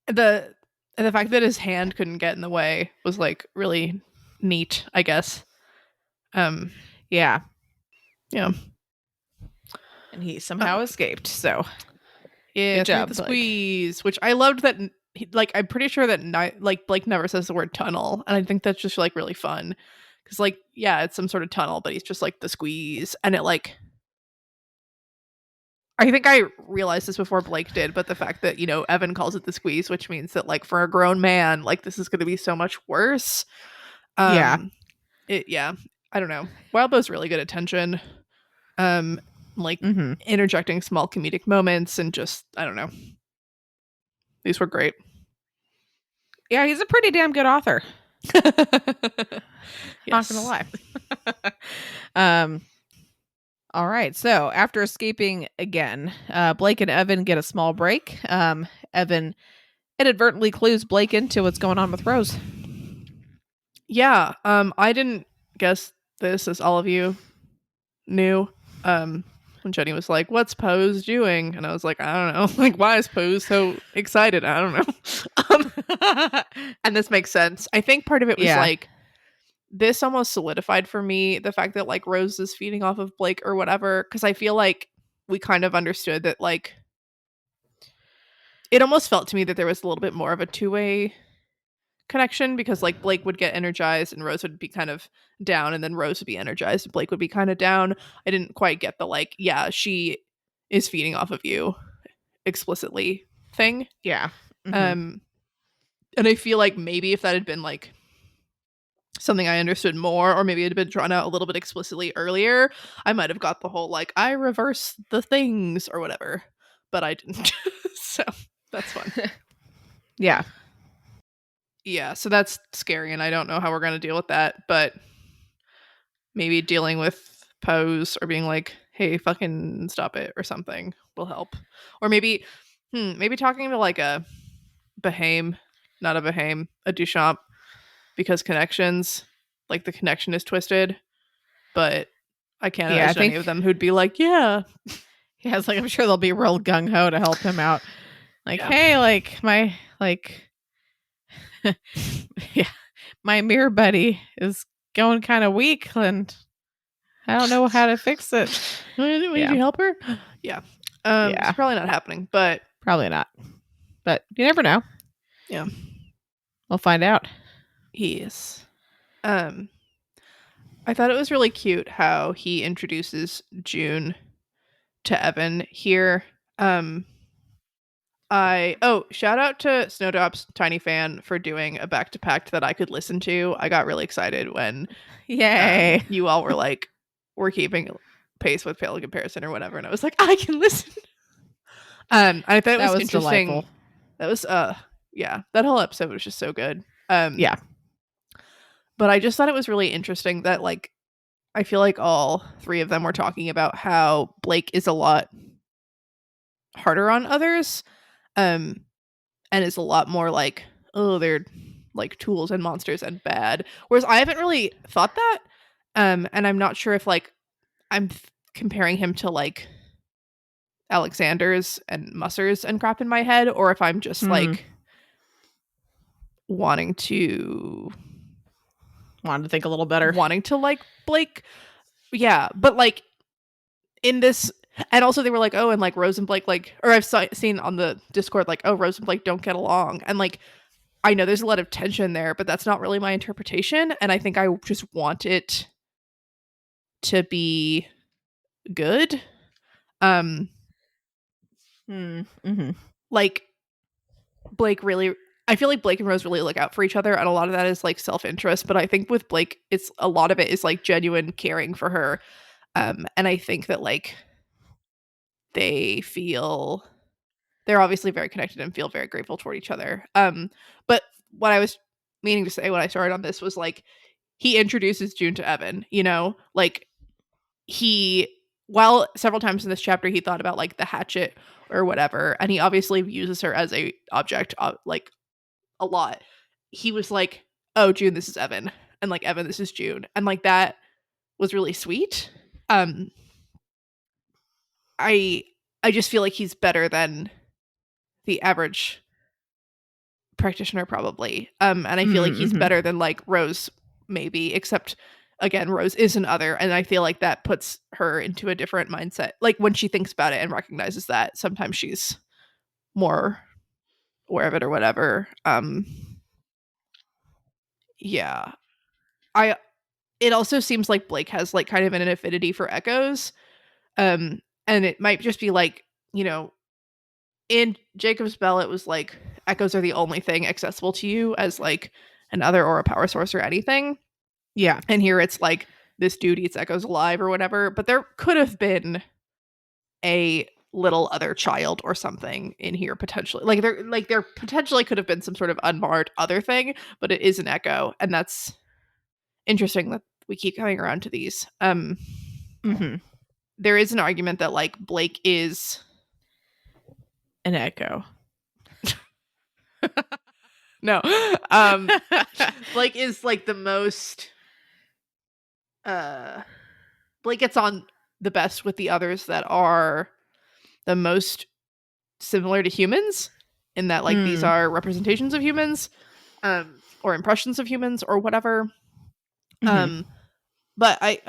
The fact that his hand couldn't get in the way was like really neat, I guess.
Yeah.
Yeah.
And he somehow escaped. So
Yeah,
good job,
the
Blake.
squeeze, which I loved that. Like, I'm pretty sure that like Blake never says the word tunnel, and I think that's just like really fun because, like, yeah, it's some sort of tunnel, but he's just like the squeeze, and it like. I think I realized this before Blake did, but the fact that Evan calls it the squeeze, which means that like for a grown man, like this is going to be so much worse.
Yeah.
Yeah, I don't know. Wildbow's really good at tension. Like interjecting small comedic moments and just I don't know. These were great.
Yeah, he's a pretty damn good author.
Yes.
Not gonna lie. All right. So after escaping again, Blake and Evan get a small break. Evan inadvertently clues Blake into what's going on with Rose.
Yeah. I didn't guess this, as all of you knew. When Jenny was like, "What's Pose doing?" and I was like, "I don't know. Like, why is Pose so excited? I don't know." And this makes sense. I think part of it was like this almost solidified for me the fact that like Rose is feeding off of Blake or whatever, because I feel like we kind of understood that like it almost felt to me that there was a little bit more of a two-way connection, because like Blake would get energized and Rose would be kind of down, and then Rose would be energized and Blake would be kind of down. I didn't quite get the like, yeah, she is feeding off of you explicitly thing.
Yeah.
And I feel like maybe if that had been like something I understood more, or maybe it had been drawn out a little bit explicitly earlier, I might have got the whole like I reverse the things or whatever, but I didn't. So that's fun.
Yeah.
Yeah, so that's scary, and I don't know how we're going to deal with that, but maybe dealing with Pose or being like, hey, fucking stop it or something will help. Or maybe talking to like a Bahame, not a Bahame, a Duchamp, because connections, like the connection is twisted, but I can't imagine any of them who'd be like, yeah.
Yeah, it's like I'm sure they'll be real gung-ho to help him out. Like, hey, like my yeah, my mirror buddy is going kind of weak and I don't know how to fix it.
Would you help her? Yeah. It's probably not happening, but
probably not. But you never know.
Yeah.
We'll find out.
Yes. I thought it was really cute how he introduces June to Evan here. Shout out to Snowdrop's Tiny Fan for doing a back to pact that I could listen to. I got really excited when you all were like, we're keeping pace with Pale in Comparison or whatever, and I was like, I can listen. I thought it was interesting. Delightful. That was that whole episode was just so good.
Yeah.
But I just thought it was really interesting that like I feel like all three of them were talking about how Blake is a lot harder on others. And is a lot more like, oh, they're like tools and monsters and bad. Whereas I haven't really thought that. And I'm not sure if like I'm comparing him to like Alexander's and Musser's and crap in my head, or if I'm just like wanting to
think a little better.
Wanting to like Blake. Yeah. But like in this, and also they were like, oh, and like Rose and Blake, like, or I've seen on the Discord, like, oh, Rose and Blake don't get along. And like, I know there's a lot of tension there, but that's not really my interpretation. And I think I just want it to be good.
Mm-hmm.
Like Blake really, I feel like Blake and Rose really look out for each other, and a lot of that is like self-interest, but I think with Blake it's a lot of it is like genuine caring for her. And I think that like they feel they're obviously very connected and feel very grateful toward each other. But what I was meaning to say when I started on this was like he introduces June to Evan, you know, like he while several times in this chapter he thought about like the hatchet or whatever, and he obviously uses her as a object like a lot. He was like, "Oh, June, this is Evan," and like Evan, this is June, and like that was really sweet. Um, I I just feel like he's better than the average practitioner probably. And I feel like he's
Mm-hmm.
better than like Rose maybe, except again Rose is an other, and I feel like that puts her into a different mindset. Like when she thinks about it and recognizes that sometimes she's more aware of it or whatever. Yeah. I It also seems like Blake has like kind of an affinity for echoes. And it might just be like, you know, in Jacob's Bell, it was like echoes are the only thing accessible to you as like an other or a power source or anything.
Yeah.
And here it's like this dude eats echoes alive or whatever. But there could have been a little other child or something in here potentially. There potentially could have been some sort of unmarred other thing, but it is an echo, and that's interesting that we keep coming around to these.
Mm-hmm.
There is an argument that like Blake is
An echo.
no, Blake is like the most. Blake gets on the best with the others that are the most similar to humans, in that like these are representations of humans, or impressions of humans or whatever.
Mm-hmm.
But I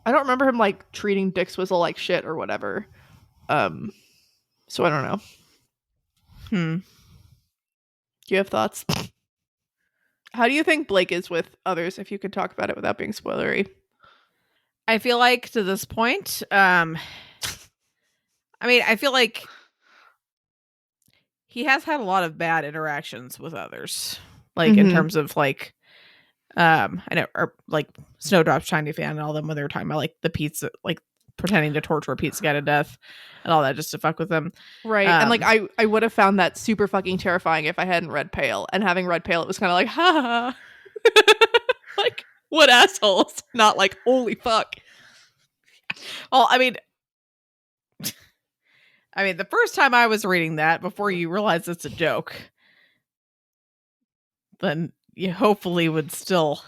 don't remember him like treating Dick Swizzle like shit or whatever. So I don't know. Do you have thoughts? How do you think Blake is with others, if you could talk about it without being spoilery?
I feel like to this point, I mean, I feel like he has had a lot of bad interactions with others, like in terms of like, I know, or like Snowdrop's Shiny Fan and all them when they were talking about like the pizza, like pretending to torture a pizza guy to death and all that just to fuck with them.
Right. And like I would have found that super fucking terrifying if I hadn't read Pale. And having read Pale, it was kind of like, ha. Like, what assholes? Not like, holy fuck.
Well, I mean, the first time I was reading that, before you realize it's a joke, then you hopefully would still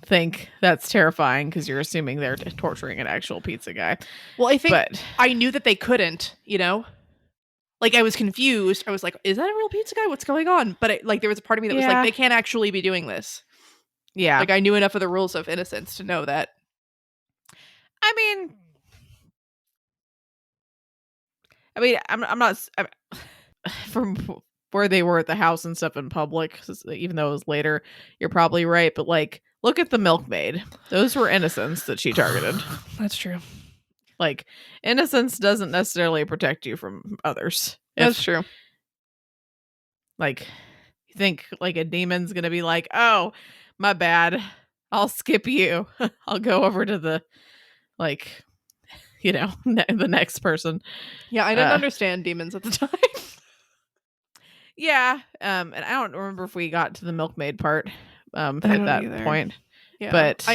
think that's terrifying because you're assuming they're torturing an actual pizza guy.
Well, I think I knew that they couldn't, you know? Like, I was confused. I was like, is that a real pizza guy? What's going on? But like, there was a part of me that was like, they can't actually be doing this.
Yeah.
Like, I knew enough of the rules of innocence to know that.
I mean, I'm not from where they were at the house and stuff in public, even though it was later, you're probably right. But like, look at the milkmaid. Those were innocents that she targeted.
That's true.
Like, innocence doesn't necessarily protect you from others.
That's true.
Like, you think like a demon's gonna be like, oh, my bad, I'll skip you. I'll go over to the, like, you know, the next person.
Yeah, I didn't understand demons at the time.
Yeah, and I don't remember if we got to the milkmaid part at that
either.
point.
Yeah,
but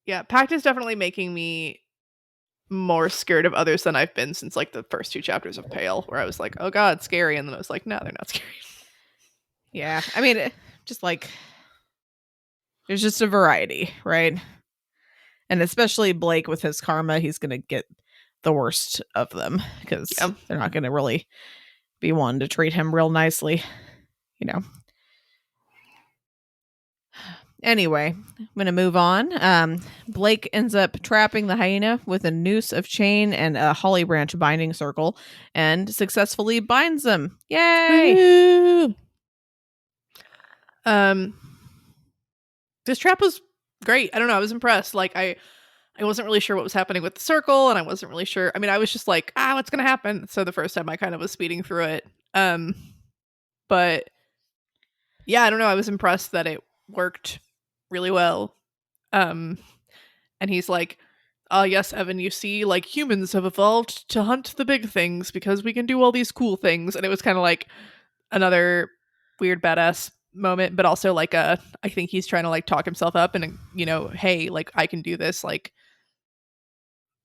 yeah, Pact is definitely making me more scared of others than I've been since like the first 2 chapters of Pale, where I was like, oh god, scary, and then I was like, no, they're not scary.
Yeah, I mean, just like there's just a variety, right? And especially Blake with his karma, he's gonna get the worst of them because they're not gonna really be one to treat him real nicely, you know. Anyway, I'm going to move on. Blake ends up trapping the hyena with a noose of chain and a holly branch binding circle and successfully binds them. Yay!
This trap was great. I don't know. I was impressed. Like I wasn't really sure what was happening with the circle, and I wasn't really sure. I mean, I was just like, what's gonna happen? So the first time I kind of was speeding through it. But yeah, I don't know. I was impressed that it worked really well. And he's like, yes, Evan, you see, like humans have evolved to hunt the big things because we can do all these cool things. And it was kind of like another weird badass moment, but also like I think he's trying to like talk himself up and, you know, hey, like I can do this. Like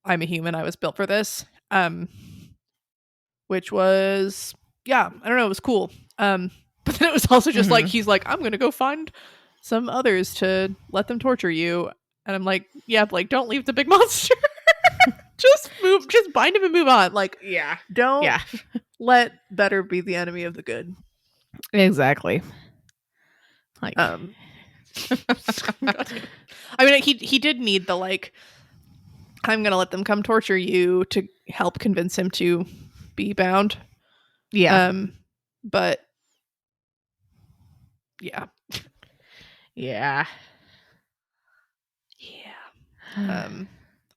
I'm a human. I was built for this. Which was, yeah, I don't know. It was cool. But then it was also just like, he's like, I'm going to go find some others to let them torture you. And I'm like, yeah, Blake, don't leave the big monster. Just bind him and move on. Like,
Yeah.
don't
Yeah.
let better be the enemy of the good.
Exactly. Like,
I mean, he did need the like, I'm gonna let them come torture you to help convince him to be bound.
yeah.
But yeah.
Yeah.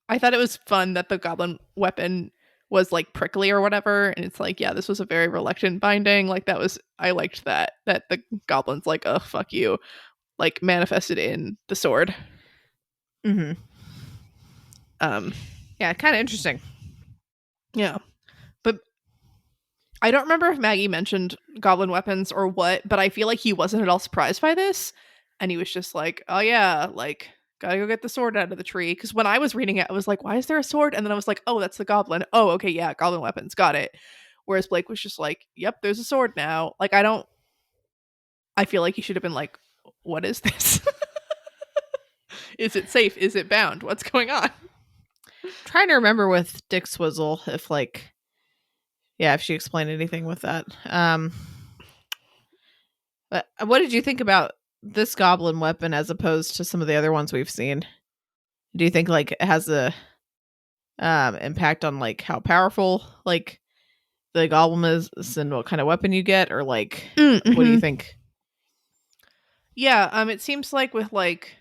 I thought it was fun that the goblin weapon was like prickly or whatever, and it's like, yeah, this was a very reluctant binding. Like that was, I liked that the goblin's like, oh fuck you, like manifested in the sword.
Yeah, kind of interesting.
Yeah, but I don't remember if Maggie mentioned goblin weapons or what, but I feel like he wasn't at all surprised by this, and he was just like, oh yeah, like gotta go get the sword out of the tree. Because when I was reading it, I was like, why is there a sword? And then I was like, oh, that's the goblin. Oh, okay, yeah, goblin weapons, got it. Whereas Blake was just like, yep, there's a sword now. Like, I feel like he should have been like, what is this? Is it safe? Is it bound? What's going on?
Trying to remember with Dick Swizzle if like, yeah, if she explained anything with that. But what did you think about this goblin weapon as opposed to some of the other ones we've seen? Do you think like it has a impact on like how powerful like the goblin is and what kind of weapon you get, or like what do you think?
Yeah, it seems like with like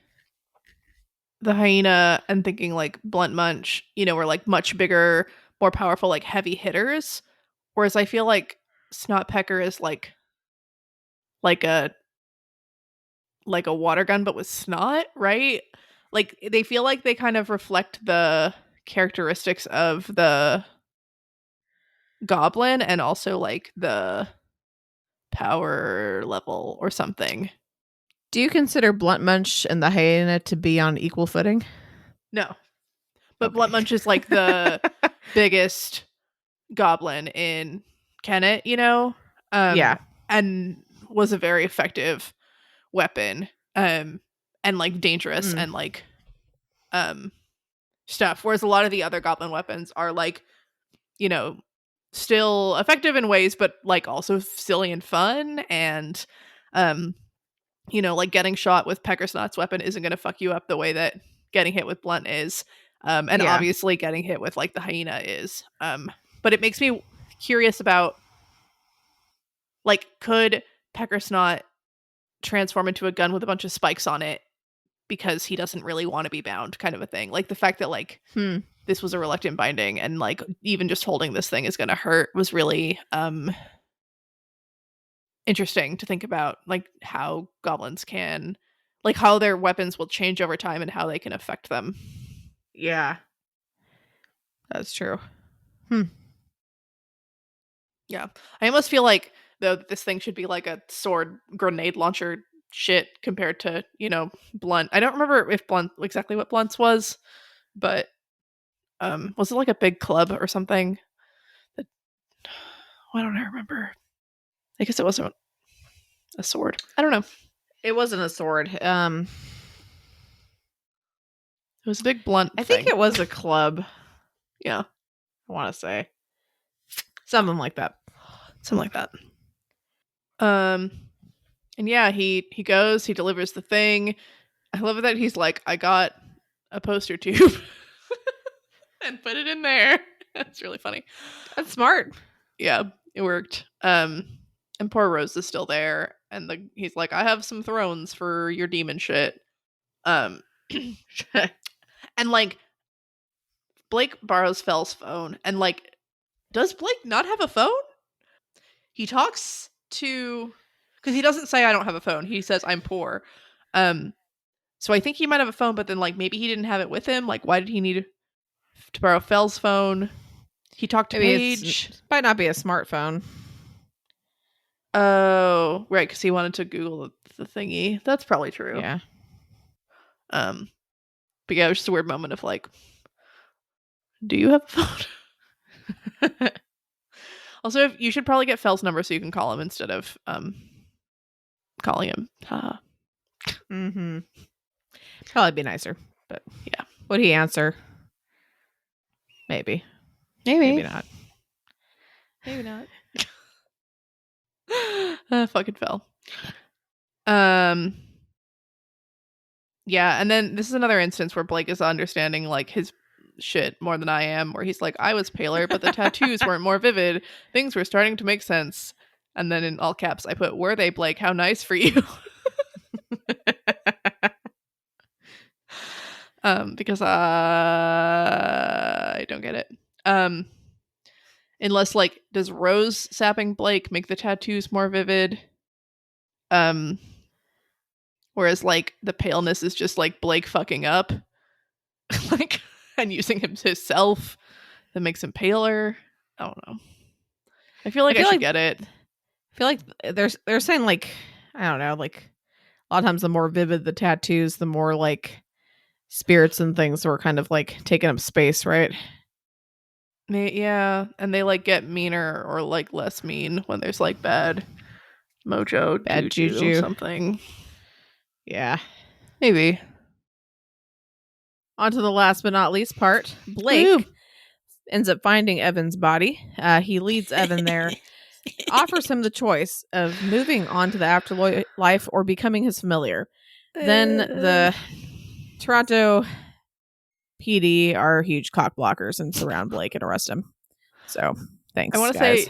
the hyena and thinking like blunt munch, you know, were like much bigger, more powerful, like heavy hitters. Whereas I feel like snot pecker is like a like a water gun but with snot, right? Like they feel like they kind of reflect the characteristics of the goblin and also like the power level or something.
Do you consider Blunt Munch and the hyena to be on equal footing?
No. But
Okay.
Blunt Munch is like the biggest goblin in Kennet, you know?
Yeah.
And was a very effective weapon. And like dangerous and like stuff. Whereas a lot of the other goblin weapons are like, you know, still effective in ways, but like also silly and fun. And you know, like getting shot with Peckersnot's weapon isn't gonna fuck you up the way that getting hit with Blunt is. And
Yeah.
obviously getting hit with like the hyena is. But it makes me curious about like, could Peckersnot transform into a gun with a bunch of spikes on it because he doesn't really want to be bound, kind of a thing. Like the fact that like this was a reluctant binding and like even just holding this thing is gonna hurt was really interesting to think about, like how goblins can, like how their weapons will change over time and how they can affect them.
Yeah. That's true.
Yeah. I almost feel like though that this thing should be like a sword grenade launcher shit compared to, you know, blunt. I don't remember if blunt exactly what blunts was, but was it like a big club or something? That, why don't I remember? I guess it wasn't a sword. I don't know.
It wasn't a sword.
It was a big blunt
I
thing.
think it was a club.
Yeah.
I want to say something like that.
Something like that. And yeah, he goes, he delivers the thing. I love that he's like, I got a poster tube and put it in there. That's really funny.
That's smart.
Yeah, it worked. And poor Rose is still there. and he's like, I have some thrones for your demon shit. And like Blake borrows Fell's phone, and like, does Blake not have a phone? He talks to, because he doesn't say I don't have a phone. He says I'm poor. So I think he might have a phone, but then like maybe he didn't have it with him. Like, why did he need to borrow Fell's phone? He talked to Paige.
It might not be a smartphone.
Oh, right, because he wanted to Google the thingy. That's probably true.
Yeah.
But yeah, it was just a weird moment of like, do you have a phone? Also, you should probably get Fell's number so you can call him instead of calling him.
Mm-hmm. Probably be nicer, but
yeah.
Would he answer? Maybe.
Maybe
not. Maybe not.
Fucking Fell. Yeah, and then this is another instance where Blake is understanding like his shit more than I am, where he's like, I was paler, but the tattoos weren't more vivid. Things were starting to make sense. And then in all caps, I put, were they, Blake? How nice for you. Because I don't get it. Unless like, does Rose sapping Blake make the tattoos more vivid? Whereas like the paleness is just like Blake fucking up, like, and using himself that makes him paler. I don't know. I feel like I should get it.
I feel like they're saying like, I don't know, like a lot of times the more vivid the tattoos, the more like spirits and things were kind of like taking up space, right?
Yeah, and they like get meaner or like less mean when there's like bad mojo,
bad
juju, something.
Yeah,
maybe.
On to the last but not least part. Blake ends up finding Evan's body. He leads Evan there, offers him the choice of moving on to the afterlife or becoming his familiar. Then the Toronto PD are huge cock blockers and surround Blake and arrest him. So, thanks,
I want to say,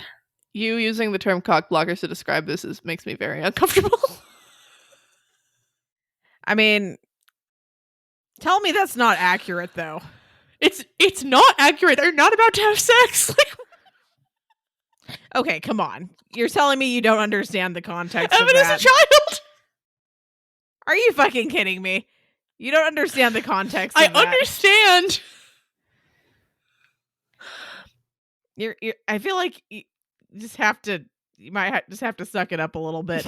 you using the term cock blockers to describe this makes me very uncomfortable.
I mean, tell me that's not accurate, though.
It's not accurate. They're not about to have sex.
Okay, come on. You're telling me you don't understand the context
Evan
of that.
is a child.
Are you fucking kidding me? You don't understand the context of
I
that.
understand.
You're I feel like you might just have to suck it up a little bit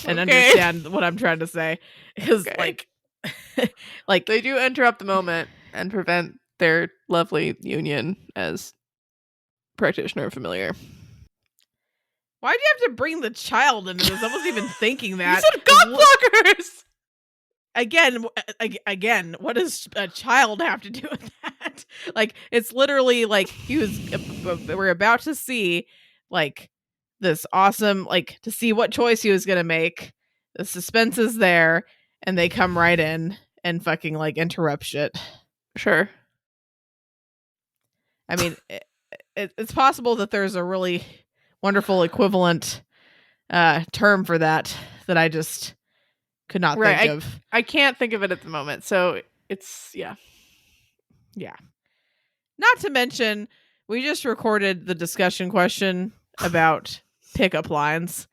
and understand what I'm trying to say. Because like
they do interrupt the moment and prevent their lovely union as practitioner familiar.
Why'd you have to bring the child into this? I wasn't even thinking that.
You said cock blockers!
Again, what does a child have to do with that? Like, it's literally like we're about to see like this awesome, like, to see what choice he was gonna make. The suspense is there, and they come right in and fucking like interrupt shit.
Sure.
I mean, it's possible that there's a really wonderful equivalent term for that I just could not think of.
I can't think of it at the moment, so it's yeah.
Not to mention, we just recorded the discussion question about pickup lines,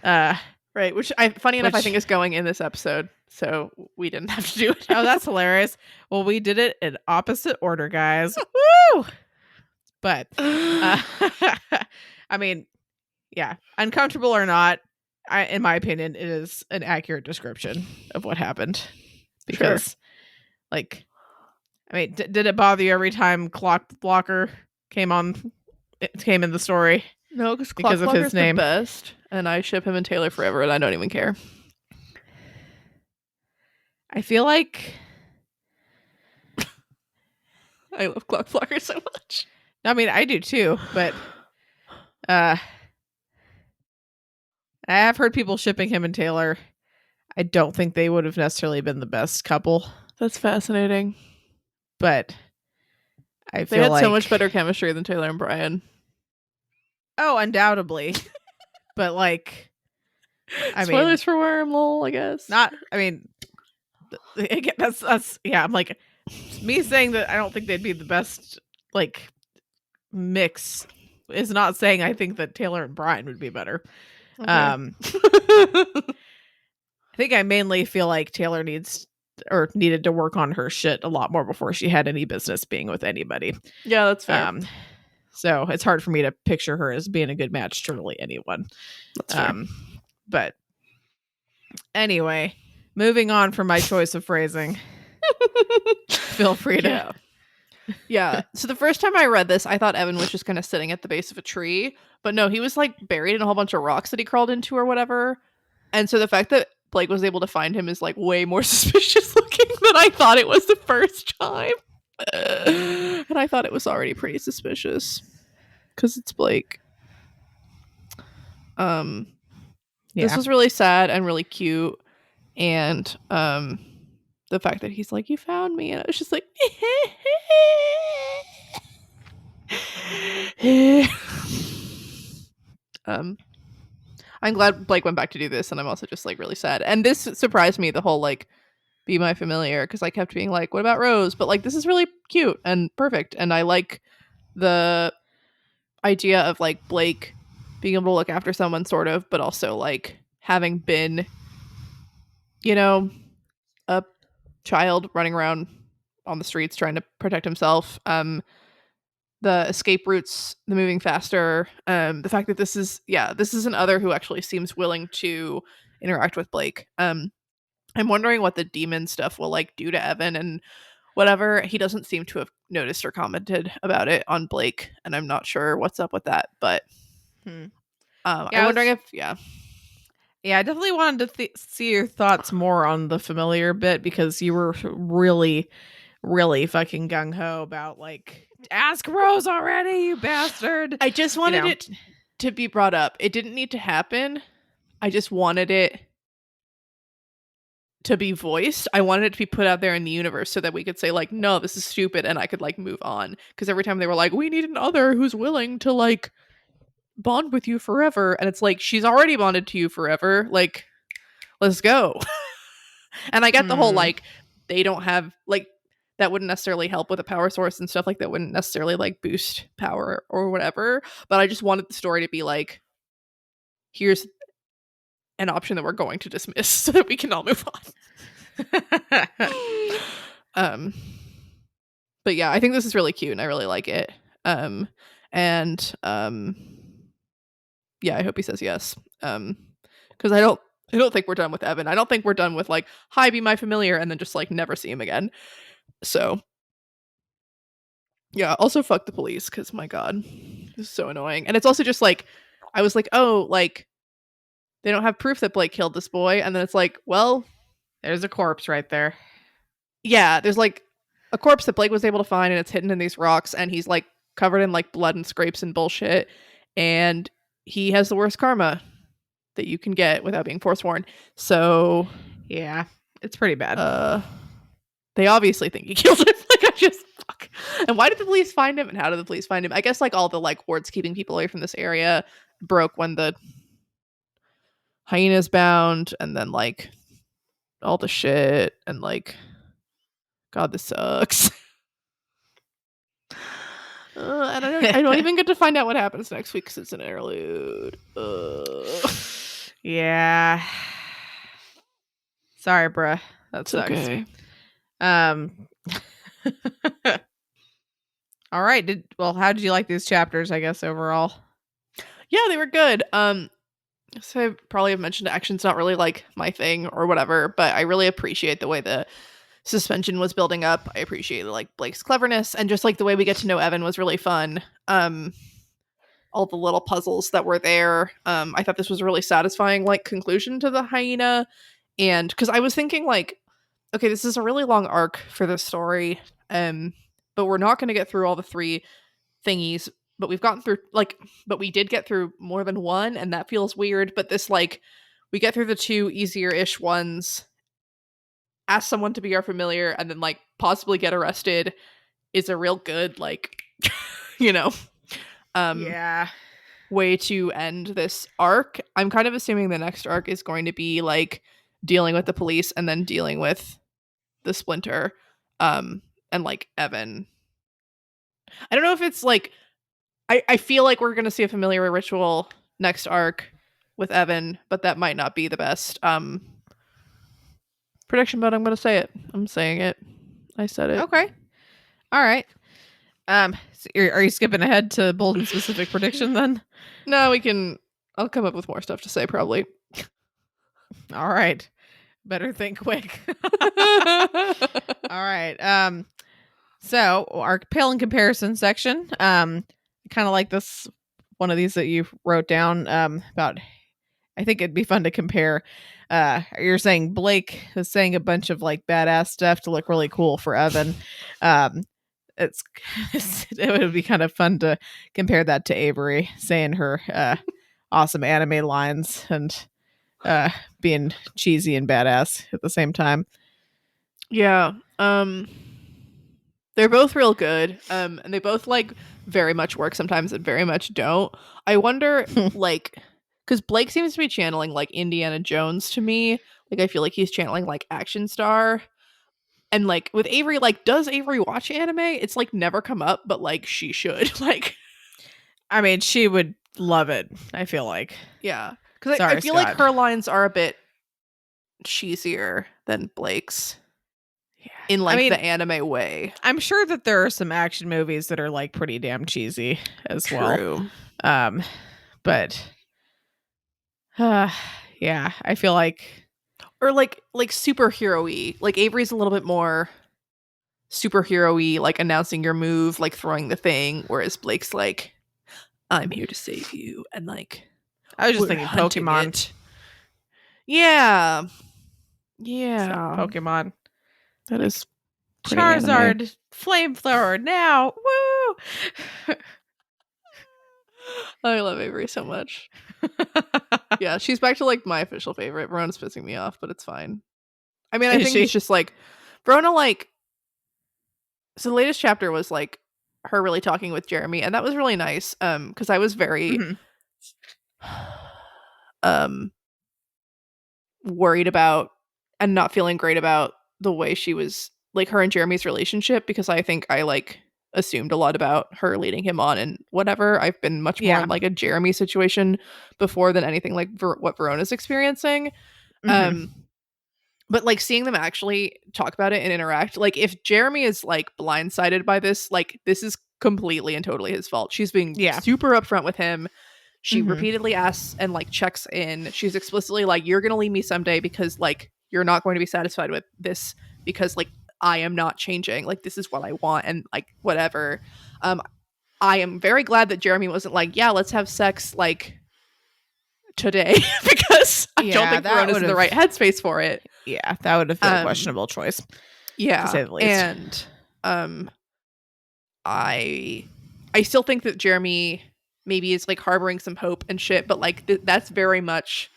right? Which funny enough, I think is going in this episode, so we didn't have to do it.
Oh, that's hilarious. Well, we did it in opposite order, guys. Woo! But I mean, yeah, uncomfortable or not, in my opinion, it is an accurate description of what happened. Because, like, I mean, did it bother you every time Clock Blocker came in the story?
No, because of his name. The best, and I ship him and Taylor forever, and I don't even care.
I feel like
I love Clock Blocker so much.
I mean, I do too, but I have heard people shipping him and Taylor. I don't think they would have necessarily been the best couple.
That's fascinating.
But I feel
they had
like
so much better chemistry than Taylor and Brian.
Oh, undoubtedly. But like, I mean,
Spoilers for Wormhole, I guess.
I mean, again, that's yeah. I'm like, me saying that I don't think they'd be the best like mix is not saying I think that Taylor and Brian would be better.
Okay.
I think I mainly feel like Taylor needed to work on her shit a lot more before she had any business being with anybody.
Yeah, that's fair.
So it's hard for me to picture her as being a good match to really anyone.
That's fair.
But anyway, moving on from my choice of phrasing. Feel free to.
Yeah. So the first time I read this, I thought Evan was just kind of sitting at the base of a tree, but no, he was like buried in a whole bunch of rocks that he crawled into or whatever. And so the fact that Blake was able to find him is like way more suspicious looking than I thought it was the first time. And I thought it was already pretty suspicious because it's Blake. This was really sad and really cute, and the fact that he's like, "You found me," and I was just like, I'm glad Blake went back to do this, and I'm also just like really sad. And this surprised me, the whole like be my familiar, because I kept being like, what about Rose? But like this is really cute and perfect, and I like the idea of like Blake being able to look after someone sort of, but also like having been, you know, a child running around on the streets trying to protect himself. The escape routes, the moving faster, the fact that this is an other who actually seems willing to interact with Blake. I'm wondering what the demon stuff will like do to Evan and whatever. He doesn't seem to have noticed or commented about it on Blake, and I'm not sure what's up with that. But I'm wondering if yeah,
I definitely wanted to see your thoughts more on the familiar bit, because you were really, really fucking gung ho about like, ask Rose already, you bastard.
I just wanted it to be brought up. It didn't need to happen. I just wanted it to be voiced. I wanted it to be put out there in the universe so that we could say like, no, this is stupid, and I could like move on. Because every time they were like, we need an other who's willing to like bond with you forever, and it's like, she's already bonded to you forever, like, let's go. And I get the whole like, they don't have like, that wouldn't necessarily help with a power source and stuff, like that wouldn't necessarily like boost power or whatever, but I just wanted the story to be like, here's an option that we're going to dismiss so that we can all move on. But yeah, I think this is really cute and I really like it. Yeah, I hope he says yes. Because I don't think we're done with Evan. I don't think we're done with like, hi, be my familiar, and then just like never see him again. So yeah, also fuck the police, because my god, this is so annoying. And it's also just like, I was like, oh, like they don't have proof that Blake killed this boy, and then it's like, well,
there's a corpse right there.
Yeah, there's like a corpse that Blake was able to find, and it's hidden in these rocks, and he's like covered in like blood and scrapes and bullshit, and he has the worst karma that you can get without being forsworn. So
yeah, it's pretty bad.
They obviously think he killed him. Like, I just fuck. And why did the police find him, and how did the police find him? I guess like all the like wards keeping people away from this area broke when the Hyena's bound, and then like all the shit, and like, god, this sucks. And I don't even get to find out what happens next week because it's an interlude.
Yeah. Sorry, bruh. That sucks.
Okay.
All right. How did you like these chapters, I guess, overall?
Yeah, they were good. So I probably have mentioned action's not really like my thing or whatever, but I really appreciate the way the suspension was building up. I appreciated like Blake's cleverness, and just like the way we get to know Evan was really fun. All the little puzzles that were there. I thought this was a really satisfying like conclusion to the Hyena, and because I was thinking like, okay, this is a really long arc for this story, but we're not going to get through all the 3 thingies. But we've gotten through but we did get through more than one, and that feels weird. But this like, we get through the 2 easier-ish ones, ask someone to be our familiar, and then like possibly get arrested is a real good like, you know.
Yeah.
way to end this arc. I'm kind of assuming the next arc is going to be like dealing with the police and then dealing with the Splinter, and like Evan. I don't know if it's like I feel like we're gonna see a familiar ritual next arc with Evan, but that might not be the best prediction, but I'm gonna say it. I'm saying it. I said it.
Okay. All right. So are you skipping ahead to bold and specific prediction then?
No, we can. I'll come up with more stuff to say probably.
All right. Better think quick. All right. So our pale in comparison section. Kind of like this one of these that you wrote down about. I think it'd be fun to compare. You're saying Blake is saying a bunch of like badass stuff to look really cool for Evan. It would be kind of fun to compare that to Avery saying her awesome anime lines and being cheesy and badass at the same time.
Yeah. They're both real good. And they both like very much work sometimes and very much don't. I wonder like because Blake seems to be channeling like Indiana Jones to me. Like I feel like he's channeling like action star. And like with Avery, like does Avery watch anime? It's like never come up, but like she should. Like
I mean, she would love it, I feel like.
yeah. Because I
Sorry,
feel like
Scott.
her lines are a bit cheesier than Blake's.
Yeah.
In like
I mean,
the anime way.
I'm sure that there are some action movies that are like pretty damn cheesy as well.
True.
But yeah, I feel like
Or like superhero-y. Like Avery's a little bit more superhero-y, like announcing your move, like throwing the thing, whereas Blake's like, I'm here to save you, and like
I was just
we're
thinking
hunting
Pokemon.
it. Yeah.
So,
Yeah.
Pokemon.
That is pretty anime.
Charizard, flamethrower now. Woo!
I love Avery so much. Yeah, she's back to like my official favorite. Verona's pissing me off, but it's fine. I mean, I
Is
think
she?
it's just like Verona like so the latest chapter was like her really talking with Jeremy, and that was really nice. Because I was very worried about and not feeling great about the way she was like her and Jeremy's relationship, because I think I like assumed a lot about her leading him on and whatever. I've been much more in like a Jeremy situation before than anything like what Verona's experiencing. But like seeing them actually talk about it and interact, like if Jeremy is like blindsided by this, like this is completely and totally his fault. She's being super upfront with him. She repeatedly asks and like checks in. She's explicitly like, you're gonna leave me someday because like you're not going to be satisfied with this because like I am not changing. Like this is what I want and like whatever. I am very glad that Jeremy wasn't like, yeah, let's have sex like today because I don't think Verona's in the right headspace for it.
Yeah, that would have been a questionable choice.
Yeah,
to say the least.
And I still think that Jeremy maybe is like harboring some hope and shit, but like that's very much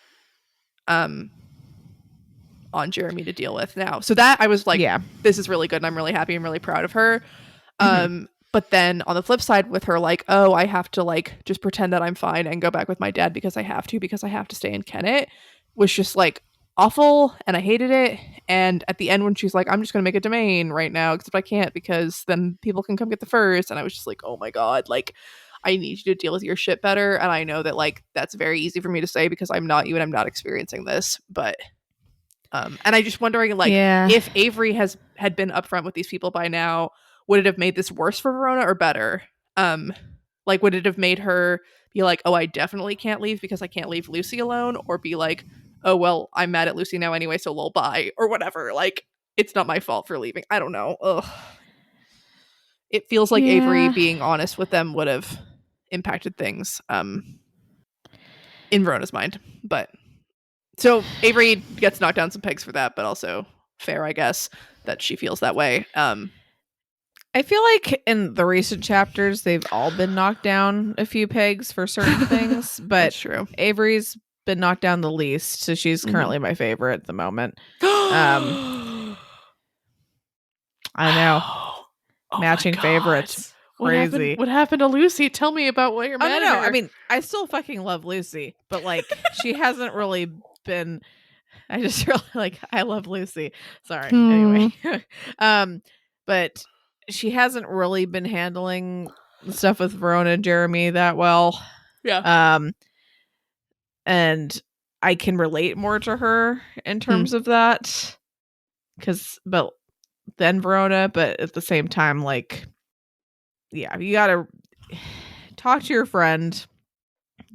on Jeremy to deal with now. So that I was like, yeah, this is really good and I'm really happy. I'm really proud of her. But then on the flip side with her like, oh, I have to like just pretend that I'm fine and go back with my dad because I have to stay in Kennet, was just like awful, and I hated it. And at the end when she's like, I'm just gonna make a domain right now except I can't because then people can come get the furs, and I was just like, oh my god, like I need you to deal with your shit better. And I know that like that's very easy for me to say because I'm not you and I'm not experiencing this, but and I just wondering like if Avery had been upfront with these people by now, would it have made this worse for Verona or better? Like would it have made her be like, oh, I definitely can't leave because I can't leave Lucy alone, or be like, oh well, I'm mad at Lucy now anyway, so lol, bye, or whatever. Like it's not my fault for leaving. I don't know. Ugh. It feels like Avery being honest with them would have impacted things in Verona's mind. But so Avery gets knocked down some pegs for that, but also fair, I guess, that she feels that way.
I feel like in the recent chapters, they've all been knocked down a few pegs for certain things, but
that's true.
Avery's been knocked down the least, so she's currently my favorite at the moment. I know.
Oh
matching favorites. crazy.
What happened to Lucy? Tell me about what you're
Oh,
mad
no.
at her.
I mean, I still fucking love Lucy, but like, she hasn't really been. I just really like, I love Lucy. Sorry. Anyway. But she hasn't really been handling the stuff with Verona and Jeremy that well.
Yeah.
And I can relate more to her in terms of that. But then Verona, but at the same time, like, yeah, you gotta talk to your friend.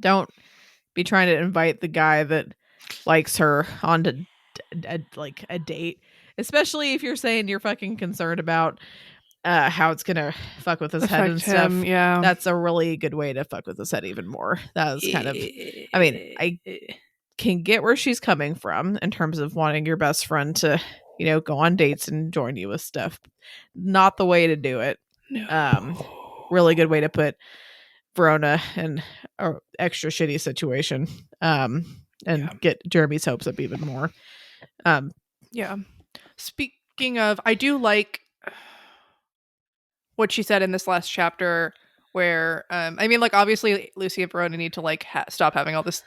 Don't be trying to invite the guy that likes her onto like a date, especially if you're saying you're fucking concerned about how it's gonna fuck with his head and stuff.
Yeah.
That's a really good way to fuck with his head even more. That was kind of, I mean, I can get where she's coming from in terms of wanting your best friend to, go on dates and join you with stuff. Not the way to do it.
No.
Really good way to put Verona in an extra shitty situation. And get Jeremy's hopes up even more.
Yeah. Speaking of, I do like what she said in this last chapter where, I mean, like, obviously Lucy and Verona need to, like, stop having all this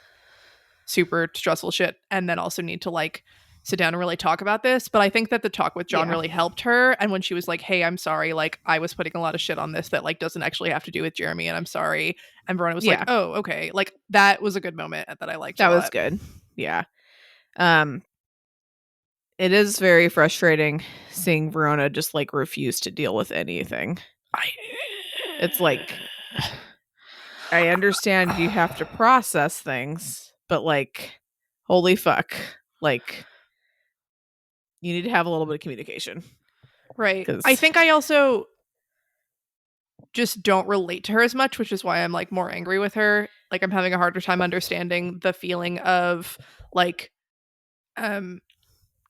super stressful shit and then also need to, like, sit down and really talk about this. But I think that the talk with John really helped her. And when she was like, hey, I'm sorry, like, I was putting a lot of shit on this that, like, doesn't actually have to do with Jeremy, and I'm sorry. And Verona was like, oh, okay. Like, that was a good moment that I liked.
That was good. Yeah. It is very frustrating seeing Verona just, like, refuse to deal with anything. It's like, I understand you have to process things, but, like, holy fuck. Like, you need to have a little bit of communication.
Right. I think I also just don't relate to her as much, which is why I'm, like, more angry with her. Like, I'm having a harder time understanding the feeling of, like,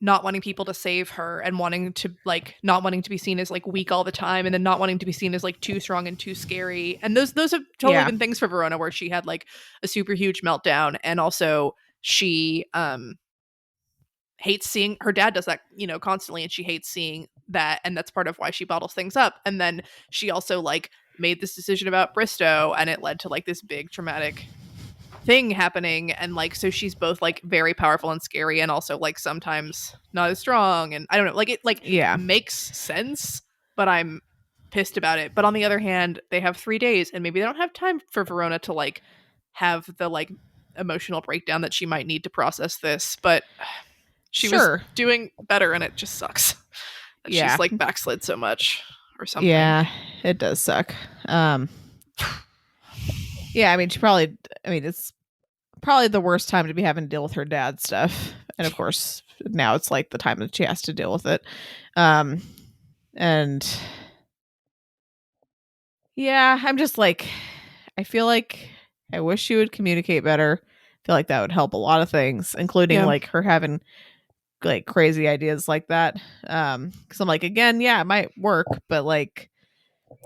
not wanting people to save her and wanting to, like, not wanting to be seen as, like, weak all the time, and then not wanting to be seen as, like, too strong and too scary. And those have totally been things for Verona, where she had, like, a super huge meltdown, and also she hates seeing her dad does that, constantly, and she hates seeing that, and that's part of why she bottles things up. And then she also, like, made this decision about Bristow, and it led to, like, this big traumatic thing happening, and, like, so she's both, like, very powerful and scary, and also, like, sometimes not as strong. And I don't know, like, it, like, makes sense, but I'm pissed about it. But on the other hand, they have 3 days, and maybe they don't have time for Verona to, like, have the, like, emotional breakdown that she might need to process this. But she was doing better, and it just sucks that she's, like, backslid so much or something.
Yeah, it does suck. Yeah, I mean, it's probably the worst time to be having to deal with her dad's stuff. And of course, now it's, like, the time that she has to deal with it. And yeah, I'm just, like, I feel like I wish she would communicate better. I feel like that would help a lot of things, including like her having, like, crazy ideas like that. Because I'm like, again, yeah, it might work, but, like,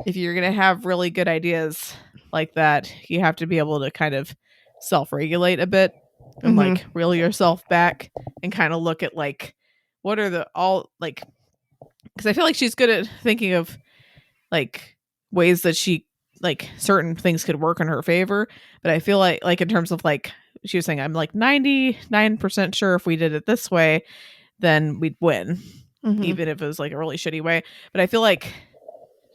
if you're gonna have really good ideas like that, you have to be able to kind of self-regulate a bit and like reel yourself back and kind of look at, like, what are the like, because I feel like she's good at thinking of, like, ways that she, like, certain things could work in her favor. But I feel like in terms of, like, she was saying, I'm, like, 99% sure if we did it this way, then we'd win, even if it was, like, a really shitty way. But I feel like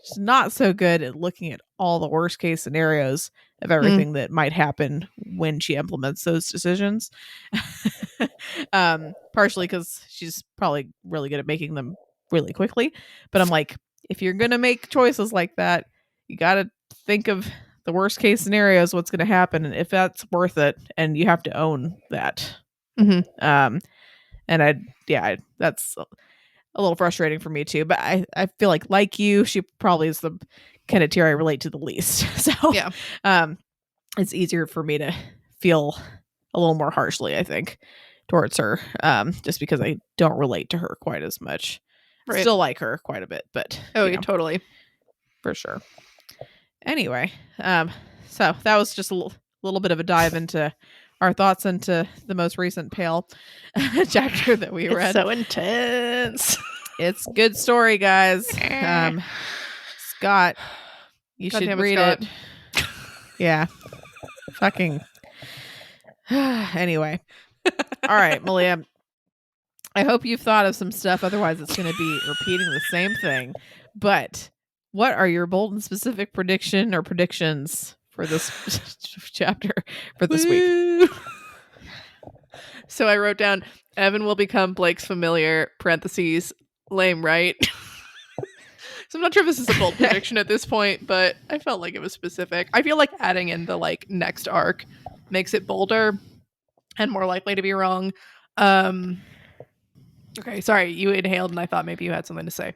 she's not so good at looking at all the worst case scenarios of everything that might happen when she implements those decisions. Partially because she's probably really good at making them really quickly. But I'm like, if you're going to make choices like that, you got to think of the worst case scenarios, what's going to happen, and if that's worth it, and you have to own that. And that's a little frustrating for me too, but I feel like you, she probably is the kind of tier I relate to the least. So it's easier for me to feel a little more harshly, I think, towards her, just because I don't relate to her quite as much. Still like her quite a bit, but
totally,
for sure. Anyway, so that was just a little bit of a dive into our thoughts into the most recent Pale chapter that we read.
So intense.
It's a good story, guys. Scott, You
God
should
damn it,
read
Scott.
it. Yeah. Fucking. Anyway. All right, Malia. I hope you've thought of some stuff. Otherwise, it's going to be repeating the same thing. But what are your bold and specific prediction or predictions for this chapter for this week?
So I wrote down, Evan will become Blake's familiar, parentheses, lame, right? So I'm not sure if this is a bold prediction at this point, but I felt like it was specific. I feel like adding in the like next arc makes it bolder and more likely to be wrong. Okay, sorry, you inhaled and I thought maybe you had something to say.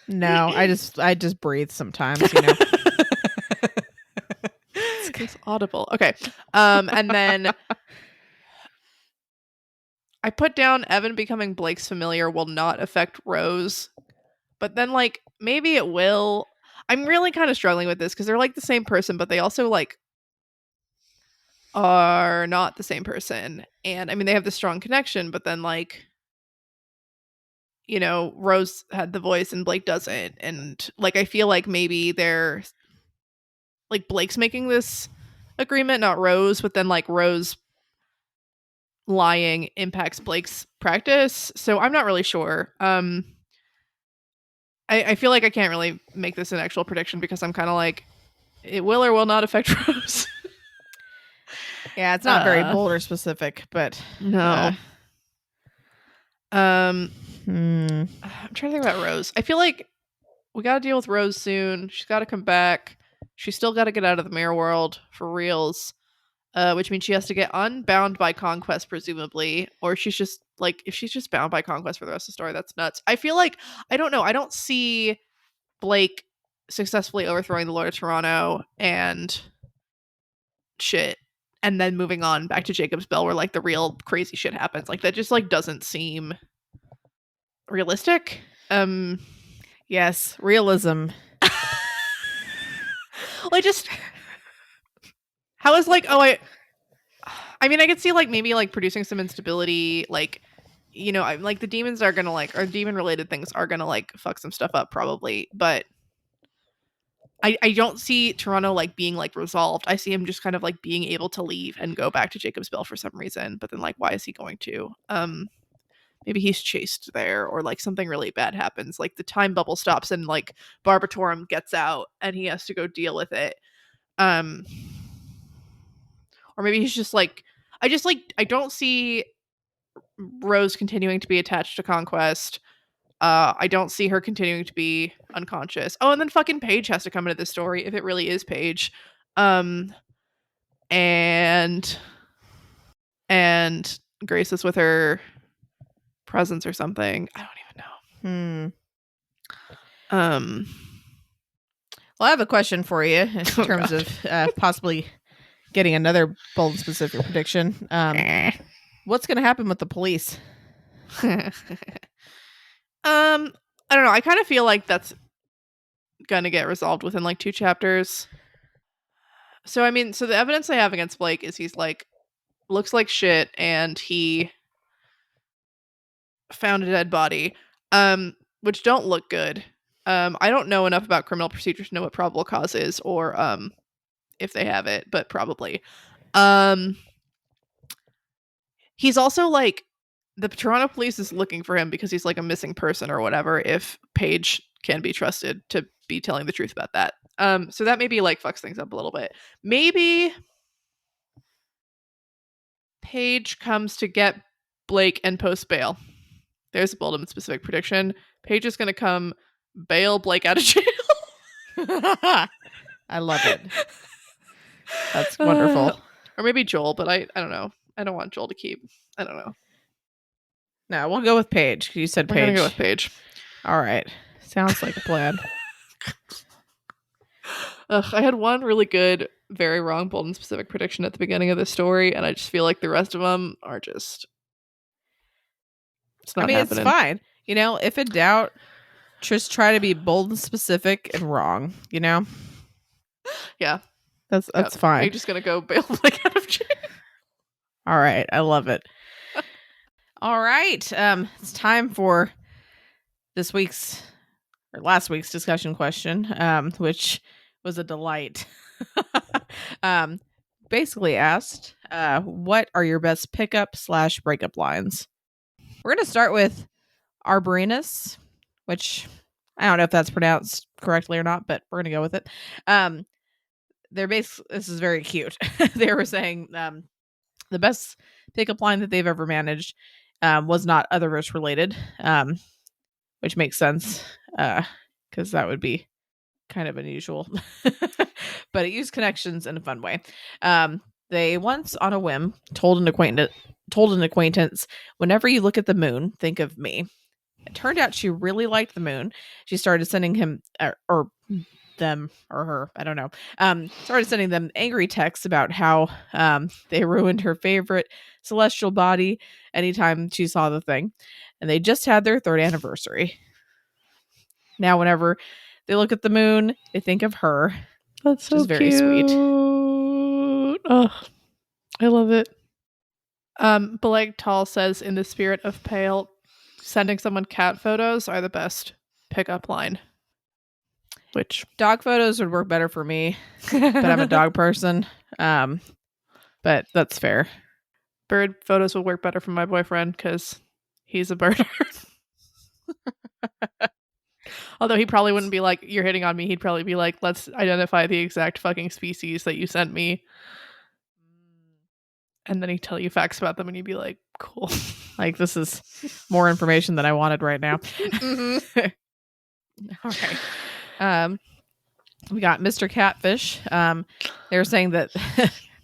No, I just breathe sometimes, you know.
It's audible. Okay. And then I put down Evan becoming Blake's familiar will not affect Rose. But then like maybe it will. I'm really kind of struggling with this because they're like the same person, but they also like are not the same person. And I mean they have this strong connection, but then like you know, Rose had the voice and Blake doesn't. And like I feel like maybe they're like Blake's making this agreement, not Rose, but then like Rose lying impacts Blake's practice. So I'm not really sure. I feel like I can't really make this an actual prediction because I'm kind of like, it will or will not affect Rose.
Yeah, it's not very bold or specific, but
no.
hmm.
I'm trying to think about Rose. I feel like we got to deal with Rose soon. She's got to come back. She's still got to get out of the mirror world for reals. Which means she has to get unbound by conquest, presumably, or she's just like, if she's just bound by conquest for the rest of the story, that's nuts. I feel like, I don't know, I don't see Blake successfully overthrowing the Lord of Toronto and shit, and then moving on back to Jacob's Bell, where like the real crazy shit happens. Like that just like doesn't seem realistic.
Yes, realism.
Like just how is like, oh, I mean, I could see like maybe like producing some instability, like, you know, I'm like the demons are gonna like, or demon related things are gonna like fuck some stuff up probably, but I don't see Toronto like being like resolved. I see him just kind of like being able to leave and go back to Jacob's Bell for some reason, but then like why is he going to? Maybe he's chased there or like something really bad happens, like the time bubble stops and like Barbatorum gets out and he has to go deal with it. Or maybe he's just like, I don't see Rose continuing to be attached to Conquest. I don't see her continuing to be unconscious. Oh, and then fucking Paige has to come into this story if it really is Paige. And Grace is with her presence or something. I don't even know.
Well, I have a question for you in terms of possibly getting another bold and specific prediction. What's going to happen with the police?
I don't know. I kind of feel like that's gonna get resolved within like 2 chapters. So I mean, so the evidence I have against Blake is he's like looks like shit and he found a dead body, which don't look good. I don't know enough about criminal procedure to know what probable cause is or if they have it, but probably. He's also like the Toronto police is looking for him because he's like a missing person or whatever, if Paige can be trusted to be telling the truth about that. So that maybe like fucks things up a little bit. Maybe Paige comes to get Blake and post bail. There's a bold and specific prediction. Paige is going to come bail Blake out of jail.
I love it. That's wonderful.
Or maybe Joel, but I don't know. I don't want Joel to keep. I don't know.
No, we'll go with Paige. You said Paige.
We're gonna go with Paige.
All right. Sounds like a plan.
I had one really good, very wrong, bold and specific prediction at the beginning of the story, and I just feel like the rest of them are just. It's not happening.
It's fine. You know, if in doubt, just try to be bold and specific and wrong. You know.
Yeah.
That's fine.
You're just gonna go bail Blake out of jail.
All right, I love it. All right, it's time for this week's or last week's discussion question, which was a delight. Basically asked, what are your best pickup/breakup lines? We're going to start with Arborinus, which I don't know if that's pronounced correctly or not, but we're going to go with it. This is very cute. They were saying the best pickup line that they've ever managed was not Otherverse related, which makes sense because that would be kind of unusual. But it used connections in a fun way. They once, on a whim, told an acquaintance, whenever you look at the moon, think of me. It turned out she really liked the moon. She started sending him or them or her, I don't know, started sending them angry texts about how they ruined her favorite celestial body anytime she saw the thing. And they just had their 3rd anniversary. Now, whenever they look at the moon, they think of her.
That's so
which is very
cute.
sweet.
Oh, I love it. Beleg Tall says, in the spirit of Pale, sending someone cat photos are the best pickup line. Which
dog photos would work better for me, but I'm a dog person. But that's fair.
Bird photos would work better for my boyfriend because he's a birder. Although he probably wouldn't be like, you're hitting on me. He'd probably be like, let's identify the exact fucking species that you sent me. And then he'd tell you facts about them and you'd be like, cool.
Like, this is more information than I wanted right now.
Mm-hmm.
All right. We got Mr. Catfish. They were saying that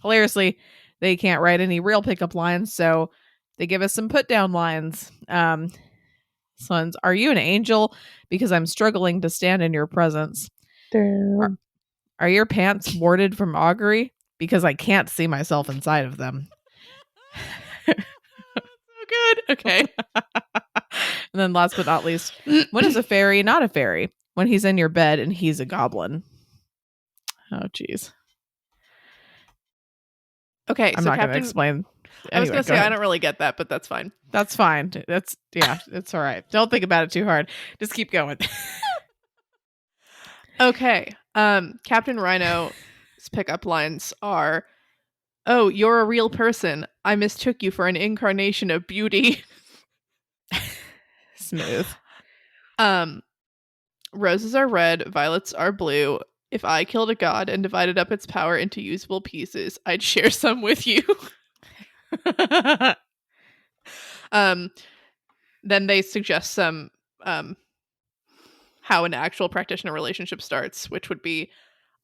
hilariously, they can't write any real pickup lines, so they give us some put down lines. Sons, are you an angel? Because I'm struggling to stand in your presence.
Damn.
Are your pants warded from augury? Because I can't see myself inside of them.
So good. Okay.
And then last but not least, when is a fairy not a fairy? When he's in your bed and he's a goblin. Oh, geez.
Okay,
I'm
so
not going to
Captain...
explain.
I was
Anyway,
going to say,
ahead.
I don't really get that, but that's fine.
That's fine. It's all right. Don't think about it too hard. Just keep going.
Okay. Captain Rhino's pickup lines are, oh, you're a real person. I mistook you for an incarnation of beauty.
Smooth.
Roses are red, violets are blue. If I killed a god and divided up its power into usable pieces, I'd share some with you. Then they suggest some how an actual practitioner relationship starts, which would be,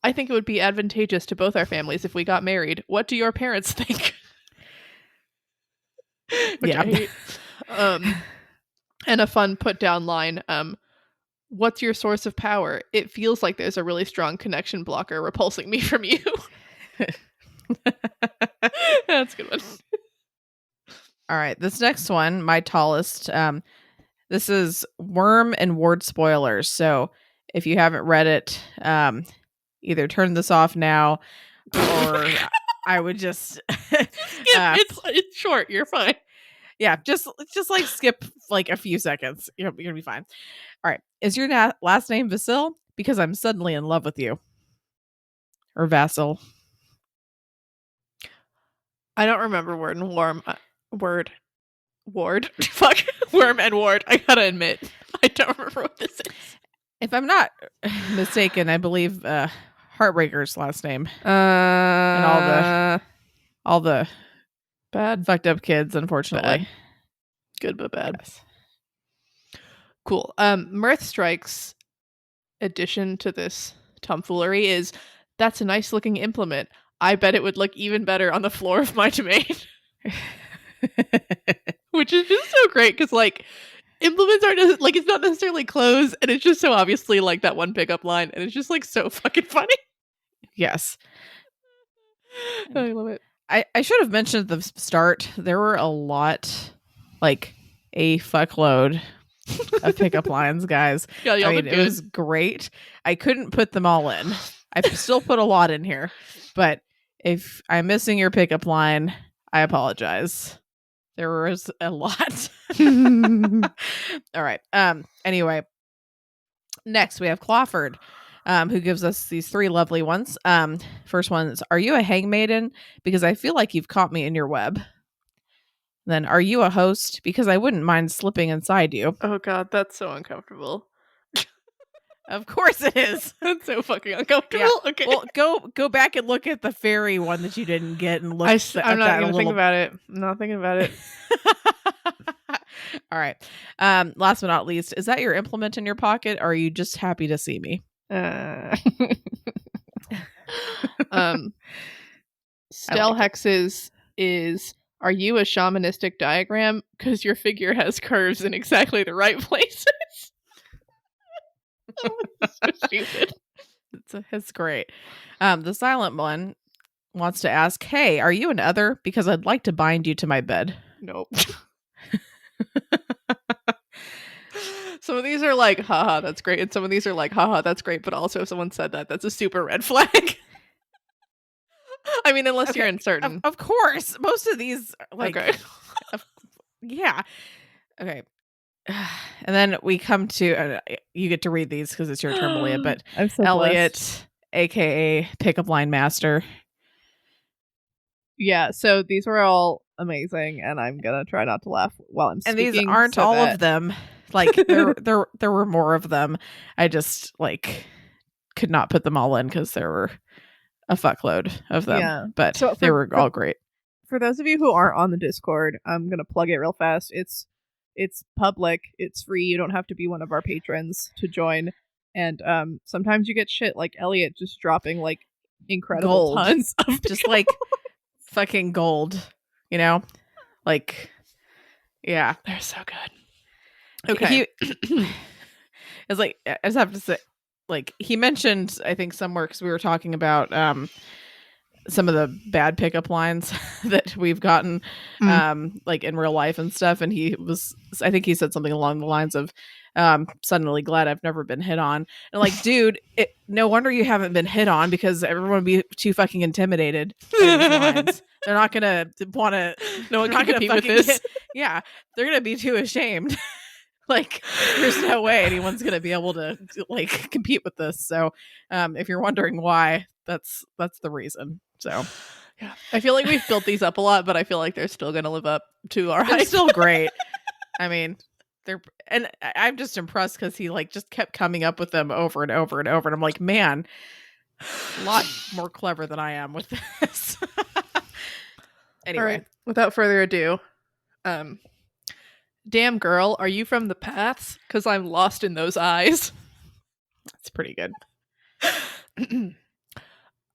I think it would be advantageous to both our families if we got married. What do your parents think? Which
Yeah.
I hate. And a fun put down line, what's your source of power? It feels like there's a really strong connection blocker repulsing me from you. That's a good one.
All right, this next one, my tallest. This is Worm and Ward spoilers. So if you haven't read it, either turn this off now, or I would just.
It's short. You're fine.
Yeah, just like skip like a few seconds. You're gonna be fine. All right, is your last name Vasil? Because I'm suddenly in love with you. Or Vasil.
I don't remember Word and Worm. Ward. Fuck. Worm and Ward. I gotta admit, I don't remember what this is.
If I'm not mistaken, I believe Heartbreaker's last name.
And
all the
bad,
fucked up kids, unfortunately.
Bad. Good but bad.
Yes.
Cool. Mirth Strike's addition to this tomfoolery is, that's a nice looking implement. I bet it would look even better on the floor of my domain. Which is just so great because, like, implements aren't like, it's not necessarily clothes, and it's just so obviously like that one pickup line, and it's just like so fucking funny.
Yes.
I love it.
I should have mentioned at the start, there were a lot, like a fuckload of pickup lines, guys.
Yeah, y'all
I mean,
did
it
good.
was great. I couldn't put them all in. I still put a lot in here, but if I'm missing your pickup line, I apologize. There was a lot. All right. Anyway, next we have Clawford. who gives us these 3 lovely ones. First one is, are you a hangmaiden? Because I feel like you've caught me in your web. Then, are you a host? Because I wouldn't mind slipping inside you.
Oh god, that's so uncomfortable.
Of course it is.
That's so fucking uncomfortable.
Yeah.
Okay.
Well, go back and look at the fairy one that you didn't get and look
I'm not gonna think about it. I'm not thinking about it.
All right. Last but not least, is that your implement in your pocket, or are you just happy to see me?
Stell Hexes is, are you a shamanistic diagram? Because your figure has curves in exactly the right places. So stupid.
It's great. The silent one wants to ask, hey, are you an other? Because I'd like to bind you to my bed.
Nope. Some of these are like, haha, that's great. And some of these are like, haha, that's great. But also, if someone said that, that's a super red flag. I mean, unless you're uncertain.
Of course. Most of these, like,
okay.
Yeah. Okay. And then we come to, you get to read these because it's your turn, Malia, but
I'm so
Elliot,
blessed.
aka Pickup Line Master.
Yeah, so these were all amazing, and I'm gonna try not to laugh while I'm speaking.
And these aren't all of them. Like there were more of them. I just like could not put them all in because there were a fuckload of them. Yeah, but so they were all great.
For those of you who aren't on the Discord, I'm gonna plug it real fast. It's public. It's free. You don't have to be one of our patrons to join. And sometimes you get shit like Elliot just dropping like incredible tons of
just like fucking gold, you know, like yeah,
they're so good.
Okay, it's like I just have to say, like he mentioned, I think somewhere because we were talking about some of the bad pickup lines that we've gotten like in real life and stuff, and I think he said something along the lines of suddenly glad I've never been hit on. And like, dude, no wonder you haven't been hit on, because everyone would be too fucking intimidated by these lines. They're not gonna want to, no one can compete with this. Yeah, they're gonna be too ashamed. Like, there's no way anyone's gonna be able to like compete with this. So if you're wondering why, that's the reason. So
yeah, I feel like we've built these up a lot, but I feel like they're still gonna live up to our hype.
They're still great. I mean, and I'm just impressed because he like just kept coming up with them over and over and over, and I'm like, man, a lot more clever than I am with this. Anyway,
all right, without further ado, damn girl, are you from the paths? Because I'm lost in those eyes.
That's pretty good.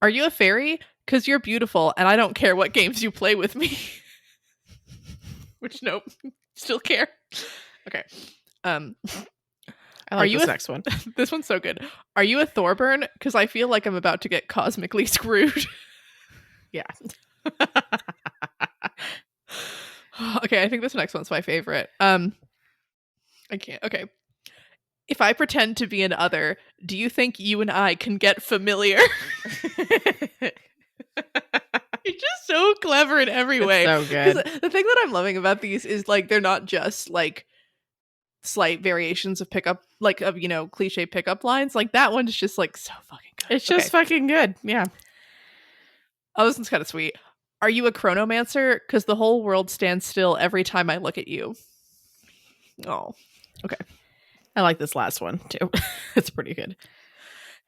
Are you a fairy? Because you're beautiful, and I don't care what games you play with me. Which, nope, still care. Okay.
I like this next one.
This one's so good. Are you a Thorburn? Because I feel like I'm about to get cosmically screwed.
Yeah.
Okay, I think this next one's my favorite. I can't. Okay. If I pretend to be an other, do you think you and I can get familiar? It's just so clever in every way.
So good.
The thing that I'm loving about these is like they're not just like slight variations of pickup, like of cliche pickup lines. Like that one is just like so fucking good.
It's just fucking good. Yeah.
Oh, this one's kind of sweet. Are you a chronomancer? Because the whole world stands still every time I look at you. Oh, okay.
I like this last one too. It's pretty good.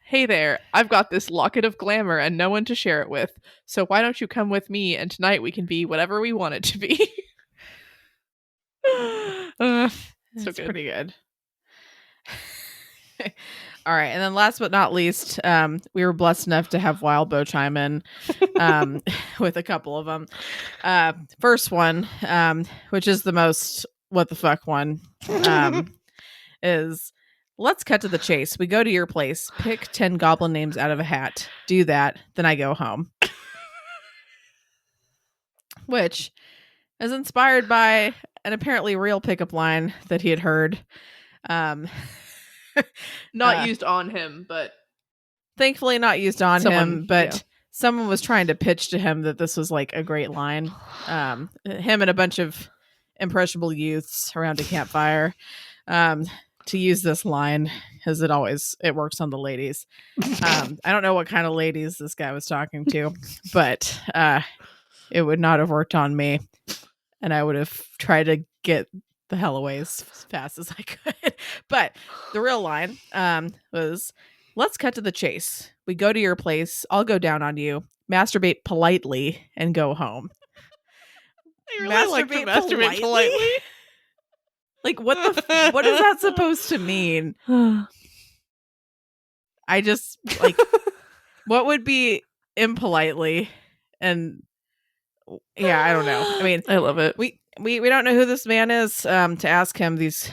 Hey there, I've got this locket of glamour and no one to share it with. So why don't you come with me, and tonight we can be whatever we want it to be. So
good. Pretty good. All right, and then last but not least, we were blessed enough to have Wildbow chime in with a couple of them. First one, which is the most what the fuck one, is, let's cut to the chase. We go to your place, pick 10 goblin names out of a hat, do that, then I go home. Which is inspired by an apparently real pickup line that he had heard.
Not used on him, but
thankfully not used on him, but someone was trying to pitch to him that this was like a great line. Him and a bunch of impressionable youths around a campfire. to use this line because it works on the ladies. I don't know what kind of ladies this guy was talking to, but it would not have worked on me, and I would have tried to get the hell away as fast as I could. But the real line was, "Let's cut to the chase. We go to your place. I'll go down on you, masturbate politely, and go home."
I really like to masturbate politely.
Like, what is that supposed to mean? I just, like, what would be impolitely? And yeah, I don't know. I mean,
I love it.
We don't know who this man is to ask him these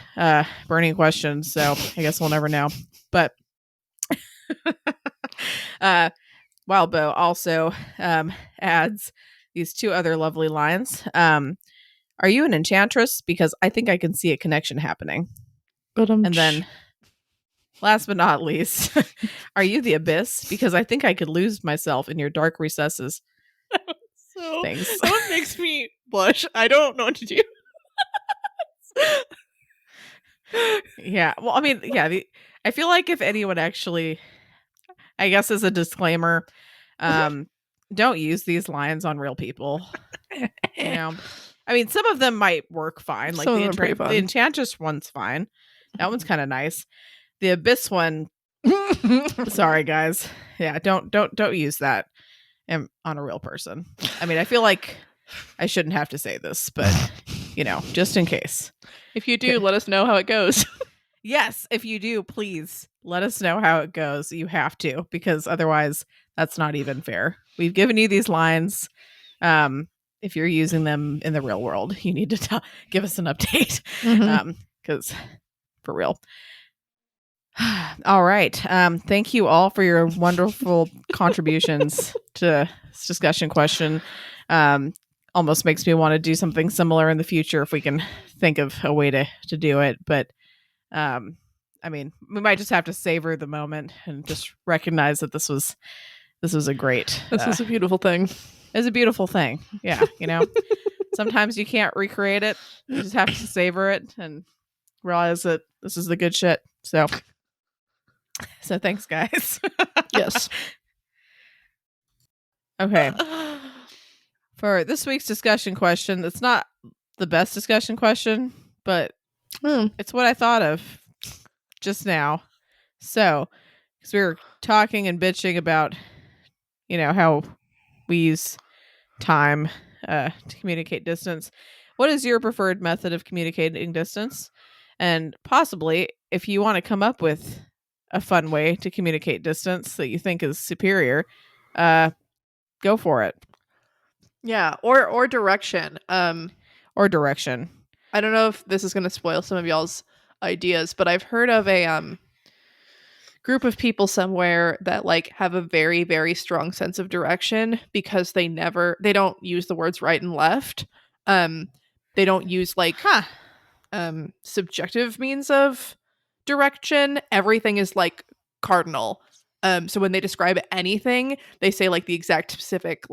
burning questions, so I guess we'll never know. But Wildbow also adds these two other lovely lines. Are you an enchantress? Because I think I can see a connection happening. And then, last but not least, are you the abyss? Because I think I could lose myself in your dark recesses.
So
Thanks.
That makes me blush. I don't know what to do.
Yeah. Well, I mean, yeah. I feel like if anyone actually, I guess as a disclaimer, don't use these lines on real people. You know, I mean, some of them might work fine. Like the enchantress one's fine. That one's kind of nice. The abyss one, sorry guys. Yeah, don't use that on a real person. I mean, I feel like I shouldn't have to say this, but just in case.
If you do, let us know how it goes.
Yes, if you do, please let us know how it goes. You have to, because otherwise that's not even fair. We've given you these lines. If you're using them in the real world, you need to give us an update. Because for real. All right. Thank you all for your wonderful contributions to this discussion question. Almost makes me want to do something similar in the future if we can think of a way to do it. But I mean, we might just have to savor the moment and just recognize that this was a great.
This was a beautiful thing.
It's a beautiful thing. Yeah, sometimes you can't recreate it. You just have to savor it and realize that this is the good shit. So thanks, guys.
Yes.
Okay. For this week's discussion question, it's not the best discussion question, but it's what I thought of just now. So, because we were talking and bitching about, how we use time to communicate distance. What is your preferred method of communicating distance? And possibly, if you want to come up with a fun way to communicate distance that you think is superior, go for it.
Yeah, or direction.
Or direction.
I don't know if this is going to spoil some of y'all's ideas, but I've heard of a group of people somewhere that have a very, very strong sense of direction because they don't use the words right and left. They don't use subjective means of direction. Everything is cardinal. So when they describe anything, they say the exact specific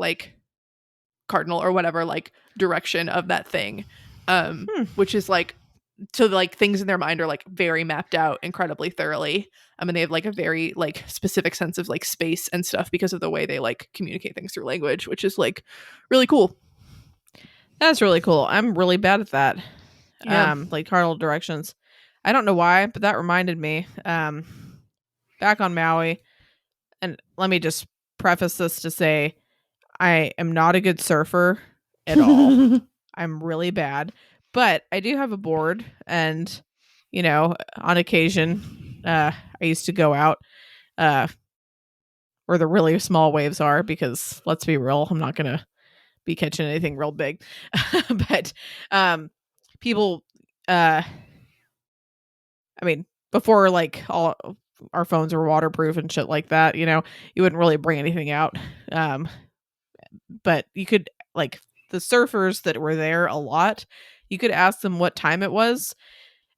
cardinal or whatever direction of that thing. Which is so things in their mind are very mapped out incredibly thoroughly. And they have a very specific sense of space and stuff because of the way they communicate things through language, which is really cool.
That's really cool. I'm really bad at that.
Yeah.
Cardinal directions. I don't know why, but that reminded me back on Maui. And let me just preface this to say I am not a good surfer at all. I'm really bad. But I do have a board, and on occasion, I used to go out where the really small waves are, because let's be real, I'm not gonna be catching anything real big. But people, I mean, before all our phones were waterproof and shit like that, you wouldn't really bring anything out. But you could the surfers that were there a lot, you could ask them what time it was,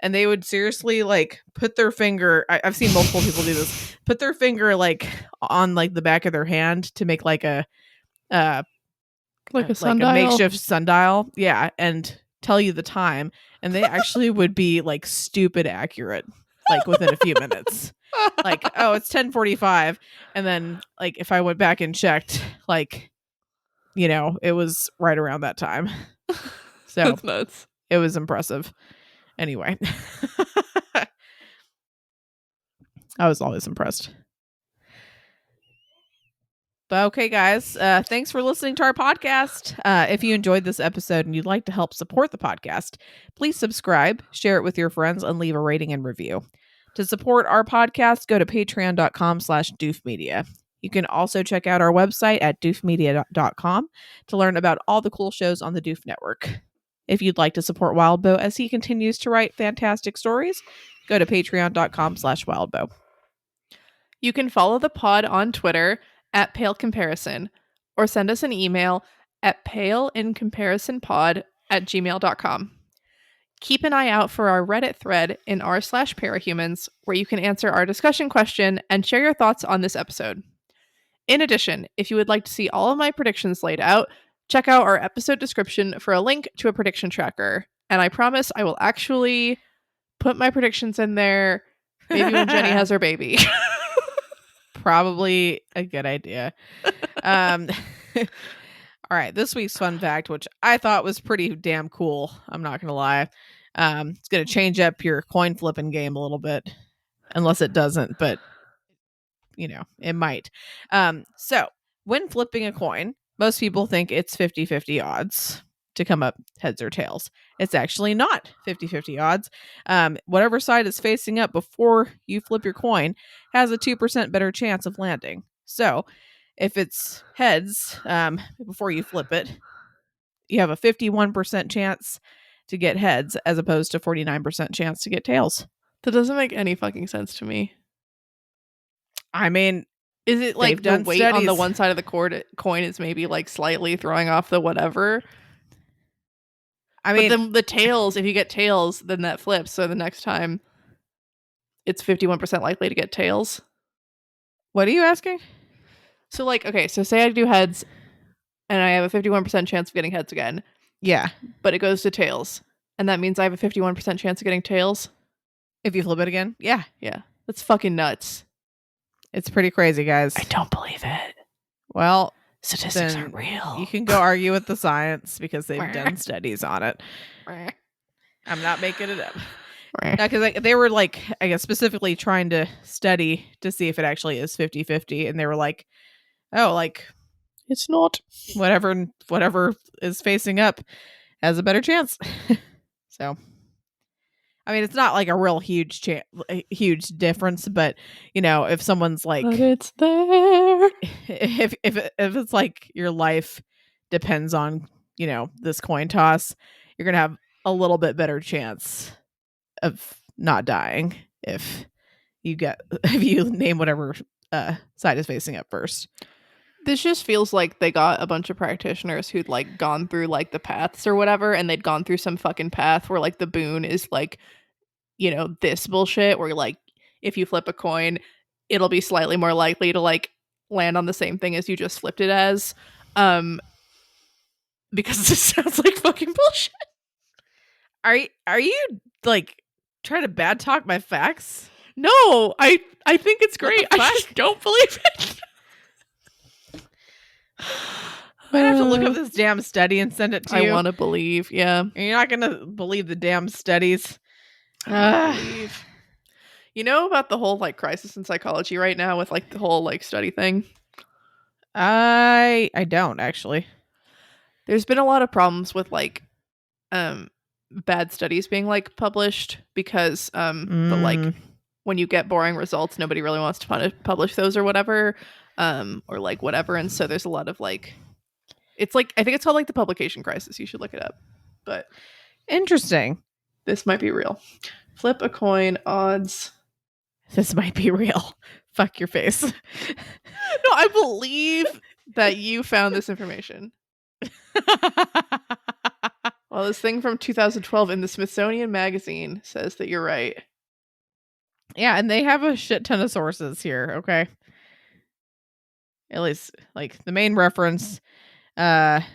and they would seriously put their finger. I've seen multiple people do this. Put their finger on the back of their hand to make a
sundial.
A makeshift sundial. Yeah, and tell you the time, and they actually would be stupid accurate. like within a few minutes. Like, oh, it's 10:45, and then like if I went back and checked, like, you know, it was right around that time. So
That's nuts.
it was impressive. Anyway, I was always impressed. But okay, guys, thanks for listening to our podcast. If you enjoyed this episode and you'd like to help support the podcast, please subscribe, share it with your friends, and leave a rating and review. To support our podcast, go to patreon.com/doofmedia. You can also check out our website at doofmedia.com to learn about all the cool shows on the Doof Network. If you'd like to support Wildbow as he continues to write fantastic stories, go to patreon.com/wildbow.
You can follow the pod on Twitter at Pale Comparison, or send us an email at paleincomparisonpod@gmail.com. Keep an eye out for our Reddit thread in r/parahumans, where you can answer our discussion question and share your thoughts on this episode. In addition, if you would like to see all of my predictions laid out, check out our episode description for a link to a prediction tracker. And I promise I will actually put my predictions in there maybe when Jenny has her baby.
Probably a good idea. All right, this week's fun fact, which I thought was pretty damn cool. I'm not gonna lie. It's gonna change up your coin flipping game a little bit, unless it doesn't, but you know, it might. So when flipping a coin, most people think it's 50-50 odds to come up heads or tails. It's actually not 50-50 odds. Whatever side is facing up before you flip your coin has a 2% better chance of landing. So if it's heads before you flip it, you have a 51% chance to get heads as opposed to 49% chance to get tails.
That doesn't make any fucking sense to me.
I mean,
is it like the
done
weight on the
studies.
one side of the coin is maybe like slightly throwing off the whatever?
I mean,
but then the tails, if you get tails, then that flips. So the next time it's 51% likely to get tails.
What are you asking?
So like, okay, so say I do heads and I have a 51% chance of getting heads again.
Yeah.
But it goes to tails. And that means I have a 51% chance of getting tails.
If you flip it again? Yeah.
Yeah. That's fucking nuts.
It's pretty crazy, guys.
I don't believe it.
Well,
statistics aren't real.
You can go argue with the science because they've done studies on it. I'm not making it up. Because they were like, I guess, specifically trying to study to see if it actually is 50-50. And they were like, oh, like,
it's not.
Whatever is facing up has a better chance. So, I mean, it's not like a real huge difference, but you know, if someone's like,
but it's there.
If it's like your life depends on, you know, this coin toss, you're gonna have a little bit better chance of not dying if you name whatever side is facing up first.
This just feels like they got a bunch of practitioners who'd like gone through like the paths or whatever, and they'd gone through some fucking path where like the boon is like, you know, this bullshit where like if you flip a coin, it'll be slightly more likely to like land on the same thing as you just flipped it as. Because this sounds like fucking bullshit.
Are you like trying to bad talk my facts?
No, I think it's great. I just don't believe it.
Might have to look up this damn study and send it to you.
I want to believe, yeah.
And you're not gonna believe the damn studies.
Believe. You know about the whole like crisis in psychology right now with like the whole like study thing?
I don't actually.
There's been a lot of problems with like bad studies being like published because the like when you get boring results, nobody really wants to publish those or whatever. Or like whatever, and so there's a lot of like, it's like, I think it's called like the publication crisis. You should look it up. But
interesting.
This might be real. Flip a coin odds.
This might be real. Fuck your face.
No, I believe that you found this information. Well, this thing from 2012 in the Smithsonian Magazine says that you're right.
Yeah, and they have a shit ton of sources here, okay? At least, like, the main reference, the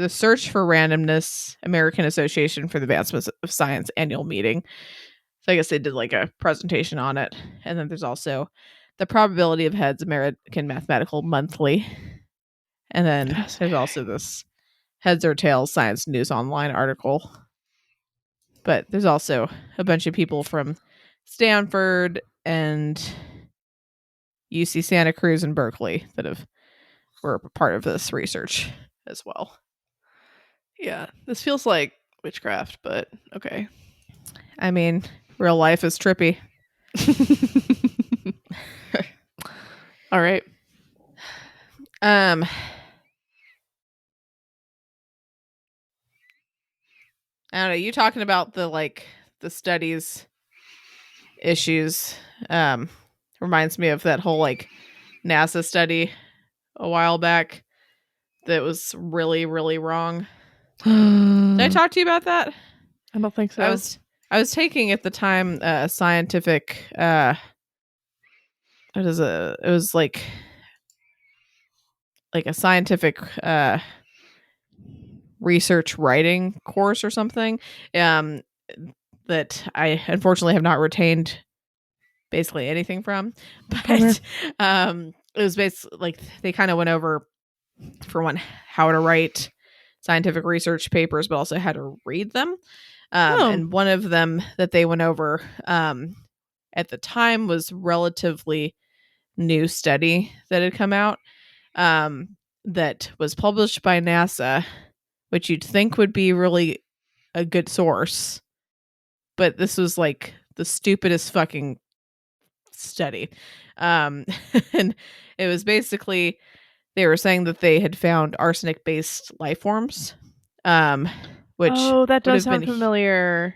Search for Randomness, American Association for the Advancement of Science annual meeting. So I guess they did like a presentation on it. And then there's also the Probability of Heads American Mathematical Monthly. And then there's also this Heads or Tails Science News Online article. But there's also a bunch of people from Stanford and UC Santa Cruz and Berkeley that were part of this research as well.
Yeah, this feels like witchcraft, but okay.
I mean, real life is trippy.
All right.
I don't know, you talking about the studies issues reminds me of that whole like NASA study a while back that was really, really wrong. Did I talk to you about that?
I don't think so.
I was taking at the time a scientific it was like a scientific research writing course or something that I unfortunately have not retained basically anything from. But it was basically like they kind of went over, for one, how to write scientific research papers, but also how to read them. And one of them that they went over at the time was relatively new study that had come out that was published by NASA, which you'd think would be really a good source. But this was like the stupidest fucking study. And it was basically, they were saying that they had found arsenic-based life forms, which
that does
sound
familiar.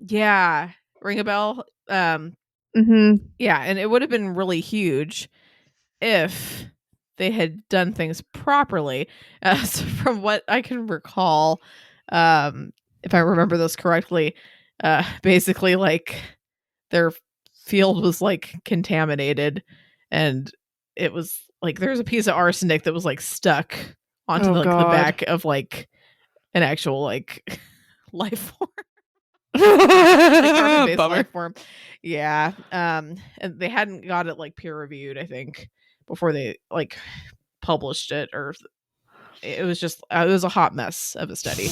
Yeah, ring a bell. Yeah, and it would have been really huge if they had done things properly. So from what I can recall, if I remember this correctly, basically like their field was like contaminated, and it was like there's a piece of arsenic that was like stuck onto the back of like an actual like life form. Carbon-based life form. Yeah. And they hadn't got it like peer reviewed, I think, before they like published it, or it was just it was a hot mess of a study.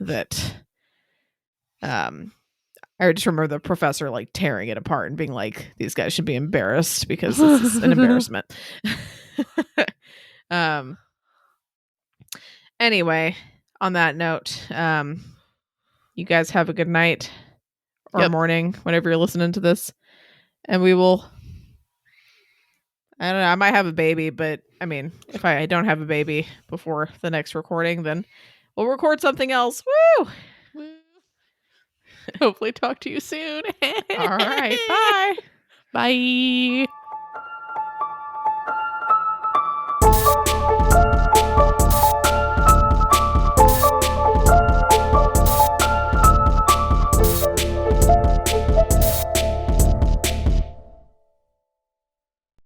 That I just remember the professor like tearing it apart and being like, these guys should be embarrassed because this is an embarrassment. Anyway, on that note, you guys have a good night or morning whenever you're listening to this. And we will, I don't know, I might have a baby, but I mean, if I don't have a baby before the next recording, then we'll record something else. Woo!
Hopefully talk to you soon.
All right. Bye.
Bye.